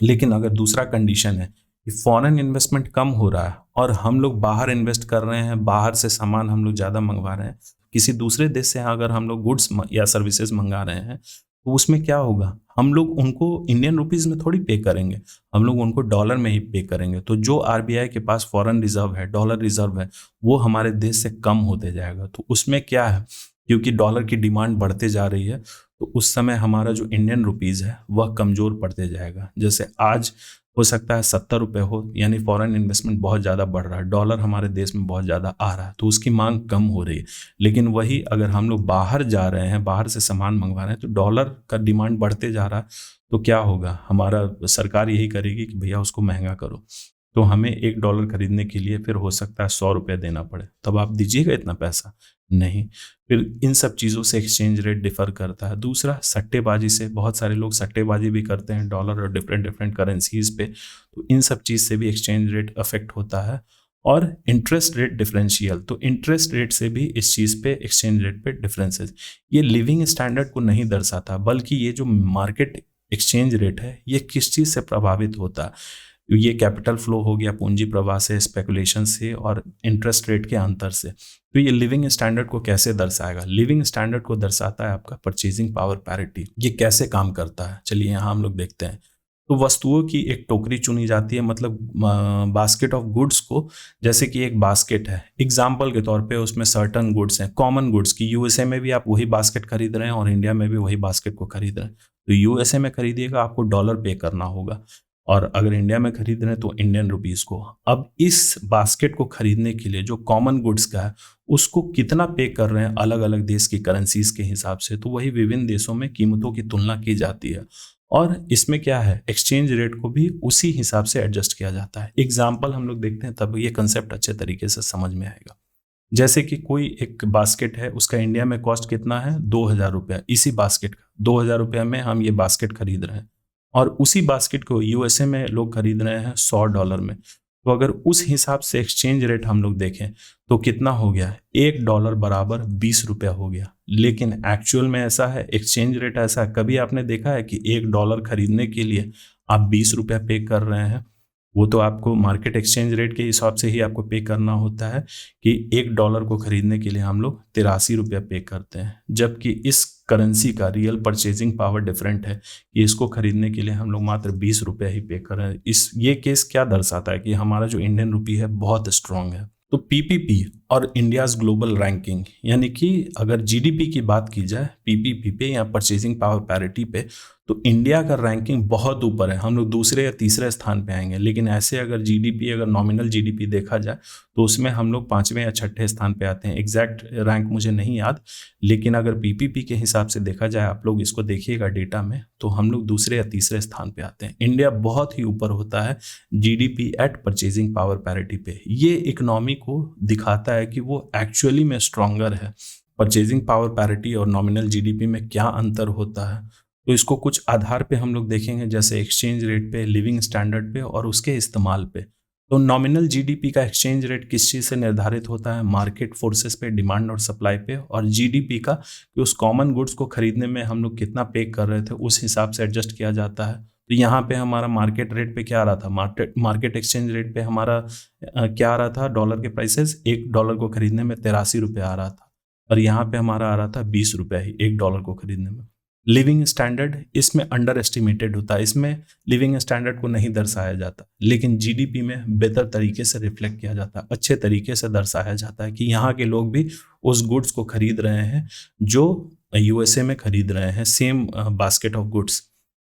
Speaker 1: लेकिन अगर दूसरा कंडीशन है कि फॉरेन इन्वेस्टमेंट कम हो रहा है और हम लोग बाहर इन्वेस्ट कर रहे हैं, बाहर से सामान हम लोग ज़्यादा मंगवा रहे हैं, किसी दूसरे देश से अगर हम लोग गुड्स या सर्विसेज मंगा रहे हैं, तो उसमें क्या होगा? हम लोग उनको इंडियन रुपीज़ में थोड़ी पे करेंगे, हम लोग उनको डॉलर में ही पे करेंगे। तो जो आरबीआई के पास फॉरेन रिजर्व है, डॉलर रिजर्व है, वो हमारे देश से कम होते जाएगा। तो उसमें क्या है, क्योंकि डॉलर की डिमांड बढ़ते जा रही है, तो उस समय हमारा जो इंडियन रुपीज़ है वह कमज़ोर पड़ते जाएगा। जैसे आज हो सकता है 70 रुपये हो, यानी फॉरेन इन्वेस्टमेंट बहुत ज़्यादा बढ़ रहा है, डॉलर हमारे देश में बहुत ज़्यादा आ रहा है, तो उसकी मांग कम हो रही है। लेकिन वही अगर हम लोग बाहर जा रहे हैं, बाहर से सामान मंगवा रहे हैं, तो डॉलर का डिमांड बढ़ते जा रहा है, तो क्या होगा? हमारा सरकार यही करेगी कि भैया उसको महंगा करो। तो हमें $1 खरीदने के लिए फिर हो सकता है 100 रुपये देना पड़े। तब आप दीजिएगा इतना पैसा? नहीं। फिर इन सब चीज़ों से एक्सचेंज रेट डिफर करता है। दूसरा, सट्टेबाजी से, बहुत सारे लोग सट्टेबाजी भी करते हैं डॉलर और डिफरेंट डिफरेंट करेंसीज पे, तो इन सब चीज़ से भी एक्सचेंज रेट अफेक्ट होता है। और इंटरेस्ट रेट डिफरेंशियल, तो इंटरेस्ट रेट से भी इस चीज़ पे, एक्सचेंज रेट पे डिफरेंसेस, ये लिविंग स्टैंडर्ड को नहीं दर्शाता, बल्कि ये जो मार्केट एक्सचेंज रेट है ये किस चीज़ से प्रभावित होता है। ये कैपिटल फ्लो हो गया, पूंजी प्रवाह से, स्पेकुलेशन से और इंटरेस्ट रेट के अंतर से। तो ये लिविंग स्टैंडर्ड को कैसे दर्शाएगा? लिविंग स्टैंडर्ड को दर्शाता है आपका परचेजिंग पावर पैरिटी। ये कैसे काम करता है, चलिए यहाँ हम लोग देखते हैं। तो वस्तुओं की एक टोकरी चुनी जाती है, मतलब बास्केट ऑफ गुड्स को, जैसे कि एक बास्केट है, एग्जाम्पल के तौर पे उसमें सर्टन गुड्स हैं, कॉमन गुड्स की। यूएसए में भी आप वही बास्केट खरीद रहे हैं और इंडिया में भी वही बास्केट को खरीद रहे हैं। तो यूएसए में खरीदिएगा आपको डॉलर पे करना होगा, और अगर इंडिया में खरीद रहे हैं तो इंडियन रुपीज़ को। अब इस बास्केट को खरीदने के लिए जो कॉमन गुड्स का है उसको कितना पे कर रहे हैं अलग अलग देश की करेंसीज के हिसाब से, तो वही विभिन्न देशों में कीमतों की तुलना की जाती है। और इसमें क्या है, एक्सचेंज रेट को भी उसी हिसाब से एडजस्ट किया जाता है। एग्जाम्पल हम लोग देखते हैं तब ये कंसेप्ट अच्छे तरीके से समझ में आएगा। जैसे कि कोई एक बास्केट है, उसका इंडिया में कॉस्ट कितना है? 2000 रुपया। इसी बास्केट का 2000 रुपया में हम ये बास्केट खरीद रहे हैं, और उसी बास्केट को यूएसए में लोग खरीद रहे हैं $100 में। तो अगर उस हिसाब से एक्सचेंज रेट हम लोग देखें तो कितना हो गया? $1 बराबर 20 रुपया हो गया। लेकिन एक्चुअल में ऐसा है, एक्सचेंज रेट ऐसा है, कभी आपने देखा है कि $1 खरीदने के लिए आप 20 रुपया पे कर रहे हैं? वो तो आपको मार्केट एक्सचेंज रेट के हिसाब से ही आपको पे करना होता है कि $1 को खरीदने के लिए हम लोग 83 रुपया पे करते हैं, जबकि इस करेंसी का रियल परचेजिंग पावर डिफरेंट है कि इसको खरीदने के लिए हम लोग मात्र 20 रुपया ही पे कर रहे हैं। ये केस क्या दर्शाता है कि हमारा जो इंडियन रुपी है बहुत स्ट्रांग है। तो पीपीपी और इंडियाज ग्लोबल रैंकिंग, यानी कि अगर जीडीपी की बात की जाए पीपीपी पे या परचेजिंग पावर पैरिटी पे, तो इंडिया का रैंकिंग बहुत ऊपर है, हम लोग दूसरे या तीसरे स्थान पे आएंगे। लेकिन ऐसे अगर जीडीपी, अगर नॉमिनल जीडीपी देखा जाए तो उसमें हम लोग 5वें या 6ठे स्थान पे आते हैं। एग्जैक्ट रैंक मुझे नहीं याद, लेकिन अगर पीपीपी के हिसाब से देखा जाए, आप लोग इसको देखिएगा डेटा में, तो हम लोग दूसरे या तीसरे स्थान पे आते हैं। इंडिया बहुत ही ऊपर होता है GDP at purchasing power parity पे। ये इकोनॉमी को दिखाता है कि वो एक्चुअली में स्ट्रॉन्गर है। परचेजिंग पावर पैरिटी और नॉमिनल जीडीपी में क्या अंतर होता है, तो इसको कुछ आधार पे हम लोग देखेंगे, जैसे एक्सचेंज रेट पे, लिविंग स्टैंडर्ड पे और उसके इस्तेमाल पे। तो नॉमिनल जीडीपी का एक्सचेंज रेट किस चीज़ से निर्धारित होता है? मार्केट फोर्सेस पे, डिमांड और सप्लाई पे। और जीडीपी का कि उस कॉमन गुड्स को खरीदने में हम लोग कितना पे कर रहे थे, उस हिसाब से एडजस्ट किया जाता है। तो यहाँ पे हमारा मार्केट रेट पे क्या आ रहा था, मार्केट एक्सचेंज रेट पे हमारा क्या आ रहा था, डॉलर के प्राइसेस $1 को खरीदने में 83 रुपये आ रहा था, और यहाँ पे हमारा आ रहा था 20 रुपये ही $1 को खरीदने में। लिविंग स्टैंडर्ड इसमें अंडर एस्टिमेटेड होता है, इसमें लिविंग स्टैंडर्ड को नहीं दर्शाया जाता, लेकिन जीडीपी में बेहतर तरीके से रिफ्लेक्ट किया जाता है, अच्छे तरीके से दर्शाया जाता है कि यहाँ के लोग भी उस गुड्स को खरीद रहे हैं जो यूएसए में खरीद रहे हैं, same basket of goods.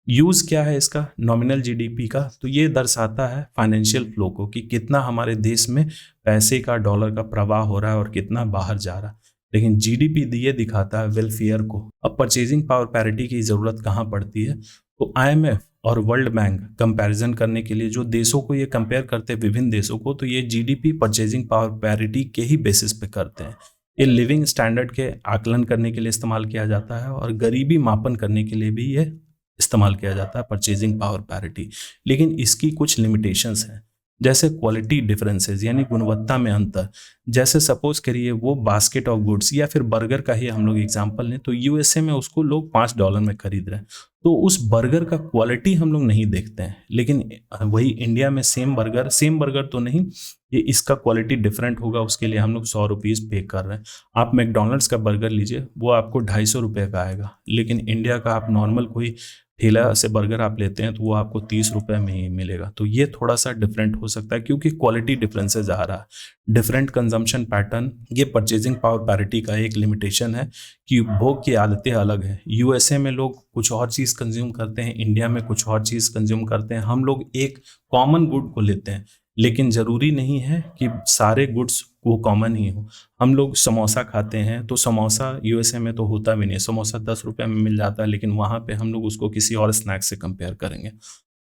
Speaker 1: Use क्या है इसका, नॉमिनल जीडीपी का, तो ये दर्शाता है फाइनेंशियल फ्लो को कि कितना हमारे देश में पैसे का, डॉलर का प्रवाह हो रहा है और कितना बाहर जा रहा है। लेकिन जीडीपी ये दिखाता है वेलफेयर को। अब परचेजिंग पावर पैरिटी की जरूरत कहाँ पड़ती है, तो आईएमएफ और वर्ल्ड बैंक कंपैरिजन करने के लिए जो देशों को ये कंपेयर करते हैं, विभिन्न देशों को, तो ये जीडीपी परचेजिंग पावर पैरिटी के ही बेसिस पे करते हैं। ये लिविंग स्टैंडर्ड के आकलन करने के लिए इस्तेमाल किया जाता है और गरीबी मापन करने के लिए भी ये इस्तेमाल किया जाता है परचेजिंग पावर पैरिटी। लेकिन इसकी कुछ लिमिटेशंस हैं, जैसे क्वालिटी डिफरेंसेस यानी गुणवत्ता में अंतर। जैसे सपोज करिए वो बास्केट ऑफ गुड्स या फिर बर्गर का ही हम लोग एग्जांपल लें, तो यूएसए में उसको लोग $5 में खरीद रहे हैं, तो उस बर्गर का क्वालिटी हम लोग नहीं देखते हैं। लेकिन वही इंडिया में सेम बर्गर तो नहीं, ये इसका क्वालिटी डिफरेंट होगा, उसके लिए हम लोग ₹100 पे कर रहे हैं। आप मैकडोनल्ड्स का बर्गर लीजिए, वो आपको ₹250 का आएगा, लेकिन इंडिया का आप नॉर्मल कोई ठेला से बर्गर आप लेते हैं तो वो आपको ₹30 में ही मिलेगा। तो ये थोड़ा सा डिफरेंट हो सकता है क्योंकि क्वालिटी डिफरेंसेस आ रहा है, डिफरेंट कंजम्पशन पैटर्न। ये परचेजिंग पावर पैरिटी का एक लिमिटेशन है कि भोग की आदतें अलग है। यूएसए में लोग कुछ और चीज़ कंज्यूम करते हैं, इंडिया में कुछ और चीज़ कंज्यूम करते हैं। हम लोग एक कॉमन गुड को लेते हैं, लेकिन ज़रूरी नहीं है कि सारे गुड्स वो कॉमन ही हो। हम लोग समोसा खाते हैं, तो समोसा यूएसए में तो होता भी नहीं, समोसा ₹10 में मिल जाता है, लेकिन वहाँ पे हम लोग उसको किसी और स्नैक्स से कंपेयर करेंगे।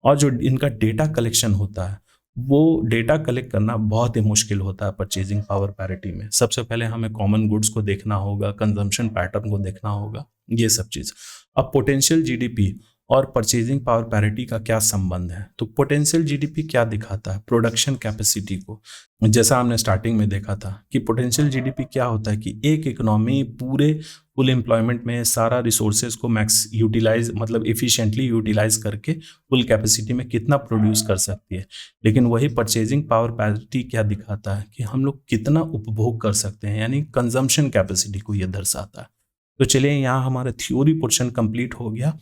Speaker 1: और जो इनका डेटा कलेक्शन होता है, वो डेटा कलेक्ट करना बहुत ही मुश्किल होता है परचेजिंग पावर पैरिटी में। सबसे पहले हमें कॉमन गुड्स को देखना होगा, कंजम्पशन पैटर्न को देखना होगा, ये सब चीज़। अब पोटेंशियल जीडीपी और परचेजिंग पावर पैरिटी का क्या संबंध है, तो पोटेंशियल जीडीपी क्या दिखाता है, प्रोडक्शन कैपेसिटी को। जैसा हमने स्टार्टिंग में देखा था कि पोटेंशियल जीडीपी क्या होता है कि एक इकोनॉमी पूरे फुल एम्प्लॉयमेंट में सारा रिसोर्सेज को मैक्स यूटिलाइज मतलब एफिशिएंटली यूटिलाइज करके फुल कैपेसिटी में कितना प्रोड्यूस कर सकती है। लेकिन वही परचेजिंग पावर पैरिटी क्या दिखाता है कि हम लोग कितना उपभोग कर सकते हैं, यानी कंजम्पशन कैपेसिटी को ये दर्शाता है। तो चलिए, यहाँ हमारा थ्योरी पोर्शन कंप्लीट हो गया।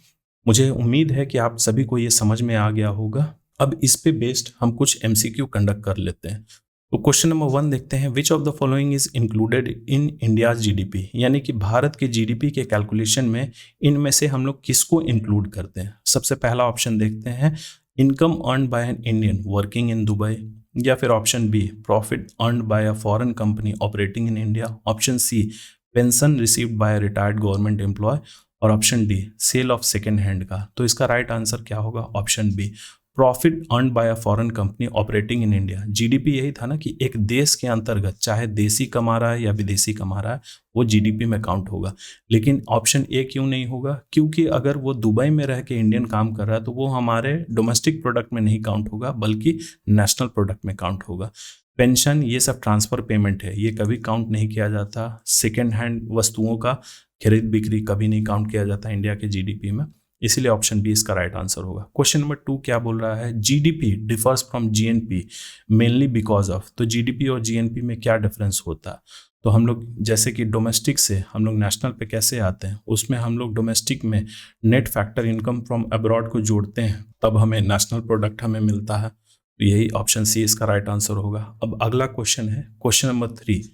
Speaker 1: मुझे उम्मीद है कि आप सभी को ये समझ में आ गया होगा। अब इस पे बेस्ड हम कुछ एमसीक्यू कंडक्ट कर लेते हैं। तो क्वेश्चन नंबर 1 देखते हैं, which of the following is included in India's GDP, यानी कि भारत के जीडीपी के कैलकुलेशन में इनमें से हम लोग किसको इंक्लूड करते हैं। सबसे पहला ऑप्शन देखते हैं, income earn by an Indian working in Dubai, या फिर option B, profit earn by a foreign company operating in India, option C, pension received by retired government employ, और option D, sale of second hand का। तो इसका right answer क्या होगा, option B, profit earn by a foreign company operating in India. GDP यही था ना कि एक देश के अंतर्गत चाहे देसी कमा रहा है या विदेशी कमा रहा है, वो जीडीपी में काउंट होगा। लेकिन ऑप्शन ए क्यों नहीं होगा, क्योंकि अगर वो दुबई में रह के इंडियन काम कर रहा है तो वो हमारे डोमेस्टिक प्रोडक्ट में नहीं काउंट होगा, बल्कि नेशनल प्रोडक्ट में काउंट होगा। पेंशन ये सब ट्रांसफर पेमेंट है, ये कभी काउंट नहीं किया जाता। सेकेंड हैंड वस्तुओं का खरीद बिक्री कभी नहीं काउंट किया जाता इंडिया के जीडीपी में, इसीलिए ऑप्शन बी इसका राइट आंसर होगा। क्वेश्चन नंबर 2 क्या बोल रहा है, GDP differs from GNP mainly because of. तो जीडीपी और जीएनपी में क्या डिफरेंस होता है, तो हम लोग जैसे कि डोमेस्टिक से हम लोग नेशनल पे कैसे आते हैं, उसमें हम लोग डोमेस्टिक में net factor income from abroad को जोड़ते हैं, तब हमें नेशनल प्रोडक्ट हमें मिलता है। तो यही ऑप्शन सी इसका राइट आंसर होगा। अब अगला क्वेश्चन है, question number 3,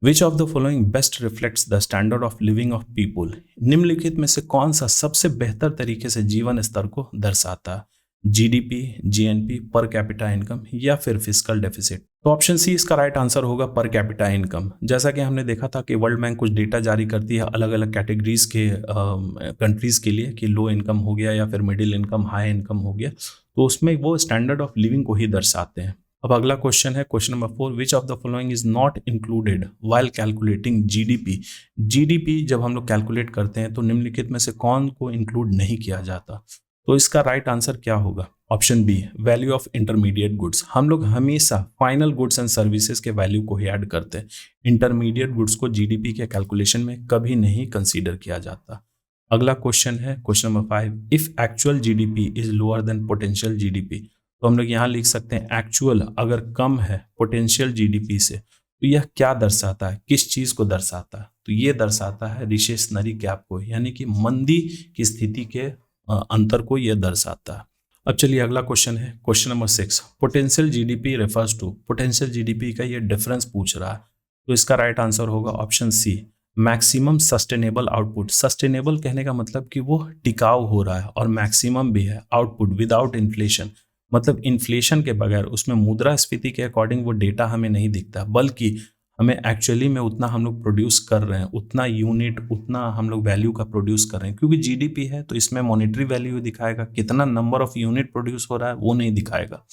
Speaker 1: which of the following best reflects the standard of living of people. निम्नलिखित में से कौन सा सबसे बेहतर तरीके से जीवन स्तर को दर्शाता है, GDP, GNP, per capita income, या फिर फिस्कल डेफिसिट। तो ऑप्शन सी इसका राइट आंसर होगा, पर कैपिटा इनकम। जैसा कि हमने देखा था कि वर्ल्ड बैंक कुछ डेटा जारी करती है अलग अलग कैटेगरीज के कंट्रीज के लिए, कि लो इनकम हो गया या फिर मिडिल इनकम, हाई इनकम हो गया, तो उसमें वो स्टैंडर्ड ऑफ लिविंग को ही दर्शाते हैं। अब अगला क्वेश्चन है, question number 4, which of the following is not included while calculating GDP. GDP जब हम लोग कैलकुलेट करते हैं तो निम्नलिखित में से कौन को इंक्लूड नहीं किया जाता। तो इसका राइट आंसर क्या होगा, option B, value of intermediate goods. हम लोग हमेशा फाइनल गुड्स एंड सर्विसेज के वैल्यू को ही ऐड करते हैं, इंटरमीडिएट गुड्स को जीडीपी के कैलकुलेशन में कभी नहीं कंसीडर किया जाता। अगला क्वेश्चन है question number 5, if actual GDP is lower than potential GDP. तो हम लोग यहाँ लिख सकते हैं एक्चुअल अगर कम है पोटेंशियल जीडीपी से तो यह क्या दर्शाता है, किस चीज को दर्शाता है? तो ये दर्शाता है रिसेशनरी गैप को, यानी कि मंदी की स्थिति के अंतर को यह दर्शाता है। अब चलिए अगला क्वेश्चन है question number 6, potential GDP refers to. Potential GDP का ये डिफरेंस पूछ रहा है, तो इसका राइट आंसर होगा option C, maximum sustainable output. Sustainable कहने का मतलब कि वो टिकाऊ हो रहा है, और मैक्सिमम भी है आउटपुट विदाउट इन्फ्लेशन, मतलब इन्फ्लेशन के बगैर। उसमें मुद्रास्फीति के अकॉर्डिंग वो डेटा हमें नहीं दिखता, बल्कि हमें एक्चुअली में उतना हम लोग प्रोड्यूस कर रहे हैं, उतना यूनिट, उतना हम लोग वैल्यू का प्रोड्यूस कर रहे हैं। क्योंकि जीडीपी है तो इसमें मॉनेटरी वैल्यू दिखाएगा, कितना नंबर ऑफ यूनिट प्रोड्यूस हो रहा है वो नहीं दिखाएगा,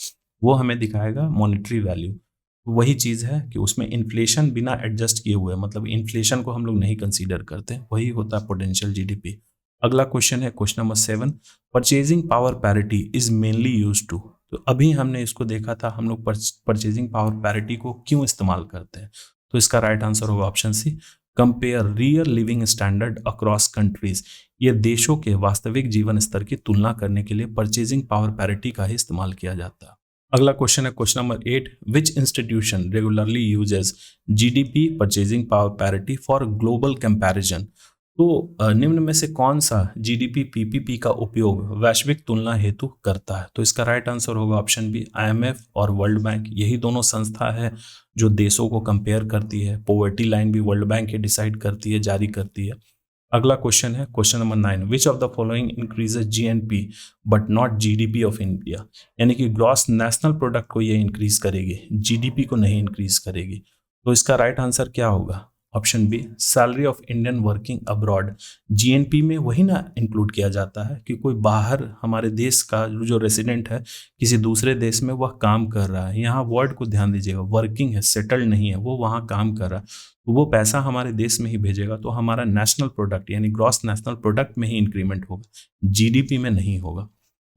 Speaker 1: वो हमें दिखाएगा मॉनेटरी वैल्यू। वही चीज़ है कि उसमें इन्फ्लेशन बिना एडजस्ट किए हुए, मतलब इन्फ्लेशन को हम लोग नहीं कंसीडर करते, वही होता है पोटेंशियल जीडीपी। अगला क्वेश्चन है question number 7, purchasing power parity is mainly used to. तो अभी हमने इसको देखा था, हम लोग परचेजिंग पावर पैरिटी को क्यों इस्तेमाल करते हैं? तो इसका राइट आंसर होगा option C, compare real living standard across countries. ये देशों के वास्तविक जीवन स्तर की तुलना करने के लिए परचेजिंग पावर पैरिटी का ही इस्तेमाल किया जाता है। अगला क्वेश्चन है question number 8, which institution regularly uses GDP purchasing power parity for global comparison. तो निम्न में से कौन सा जीडीपी पीपीपी का उपयोग वैश्विक तुलना हेतु करता है? तो इसका राइट आंसर होगा ऑप्शन बी, आईएमएफ और वर्ल्ड बैंक। यही दोनों संस्था है जो देशों को कंपेयर करती है। पॉवर्टी लाइन भी वर्ल्ड बैंक ही डिसाइड करती है, जारी करती है। अगला क्वेश्चन है question number 9, which of the following increases GNP but not GDP of India. यानी कि ग्रॉस नेशनल प्रोडक्ट को ये इंक्रीज करेगी, जीडीपी को नहीं इंक्रीज करेगी। तो इसका राइट आंसर क्या होगा? Option B, salary of Indian working abroad. GNP में वही ना इंक्लूड किया जाता है कि कोई बाहर हमारे देश का जो रेसिडेंट है किसी दूसरे देश में वह काम कर रहा है। यहाँ वर्ड को ध्यान दीजिएगा, वर्किंग है, सेटल्ड नहीं है, वो वहाँ काम कर रहा है, तो वो पैसा हमारे देश में ही भेजेगा, तो हमारा नेशनल प्रोडक्ट यानी ग्रॉस नेशनल प्रोडक्ट में ही इंक्रीमेंट होगा, जीडीपी में नहीं होगा।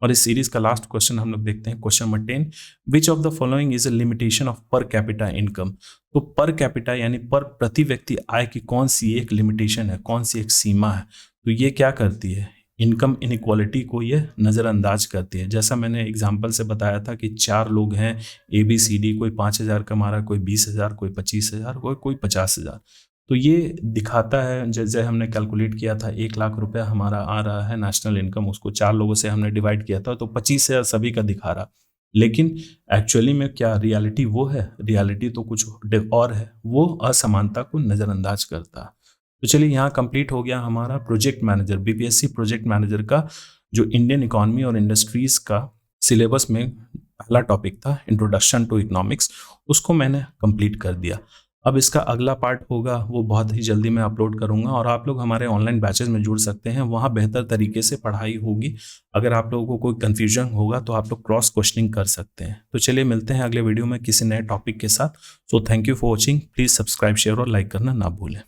Speaker 1: और इस सीरीज का लास्ट क्वेश्चन हम लोग देखते हैं question number 10, which of the following is a limitation of per capita income. तो पर कैपिटा यानी पर प्रति व्यक्ति आय की कौन सी एक लिमिटेशन है, कौन सी एक सीमा है? तो ये क्या करती है? इनकम इनइक्वालिटी को ये नज़रअंदाज करती है। जैसा मैंने एग्जाम्पल से बताया था कि 4 लोग हैं ABCD, कोई 5,000 कमा रहा है, कोई 20,000, कोई 25,000, कोई 50,000। तो ये दिखाता है, जैसे हमने कैलकुलेट किया था 1 लाख रुपया हमारा आ रहा है नेशनल इनकम, उसको 4 लोगों से हमने डिवाइड किया था तो 25,000 सभी का दिखा रहा। लेकिन एक्चुअली में क्या रियलिटी वो है? रियलिटी तो कुछ और है, वो असमानता को नज़रअंदाज करता है। तो चलिए यहाँ कंप्लीट हो गया हमारा project manager, BPSC project manager का जो इंडियन इकोनॉमी और इंडस्ट्रीज का सिलेबस में पहला टॉपिक था इंट्रोडक्शन टू इकोनॉमिक्स, उसको मैंने कंप्लीट कर दिया। अब इसका अगला पार्ट होगा वो बहुत ही जल्दी मैं अपलोड करूंगा, और आप लोग हमारे ऑनलाइन बैचेस में जुड़ सकते हैं, वहाँ बेहतर तरीके से पढ़ाई होगी। अगर आप लोगों को कोई कन्फ्यूजन होगा तो आप लोग क्रॉस क्वेश्चनिंग कर सकते हैं। तो चलिए मिलते हैं अगले वीडियो में किसी नए टॉपिक के साथ। So thank you for watching, please subscribe, share और लाइक करना ना भूलें।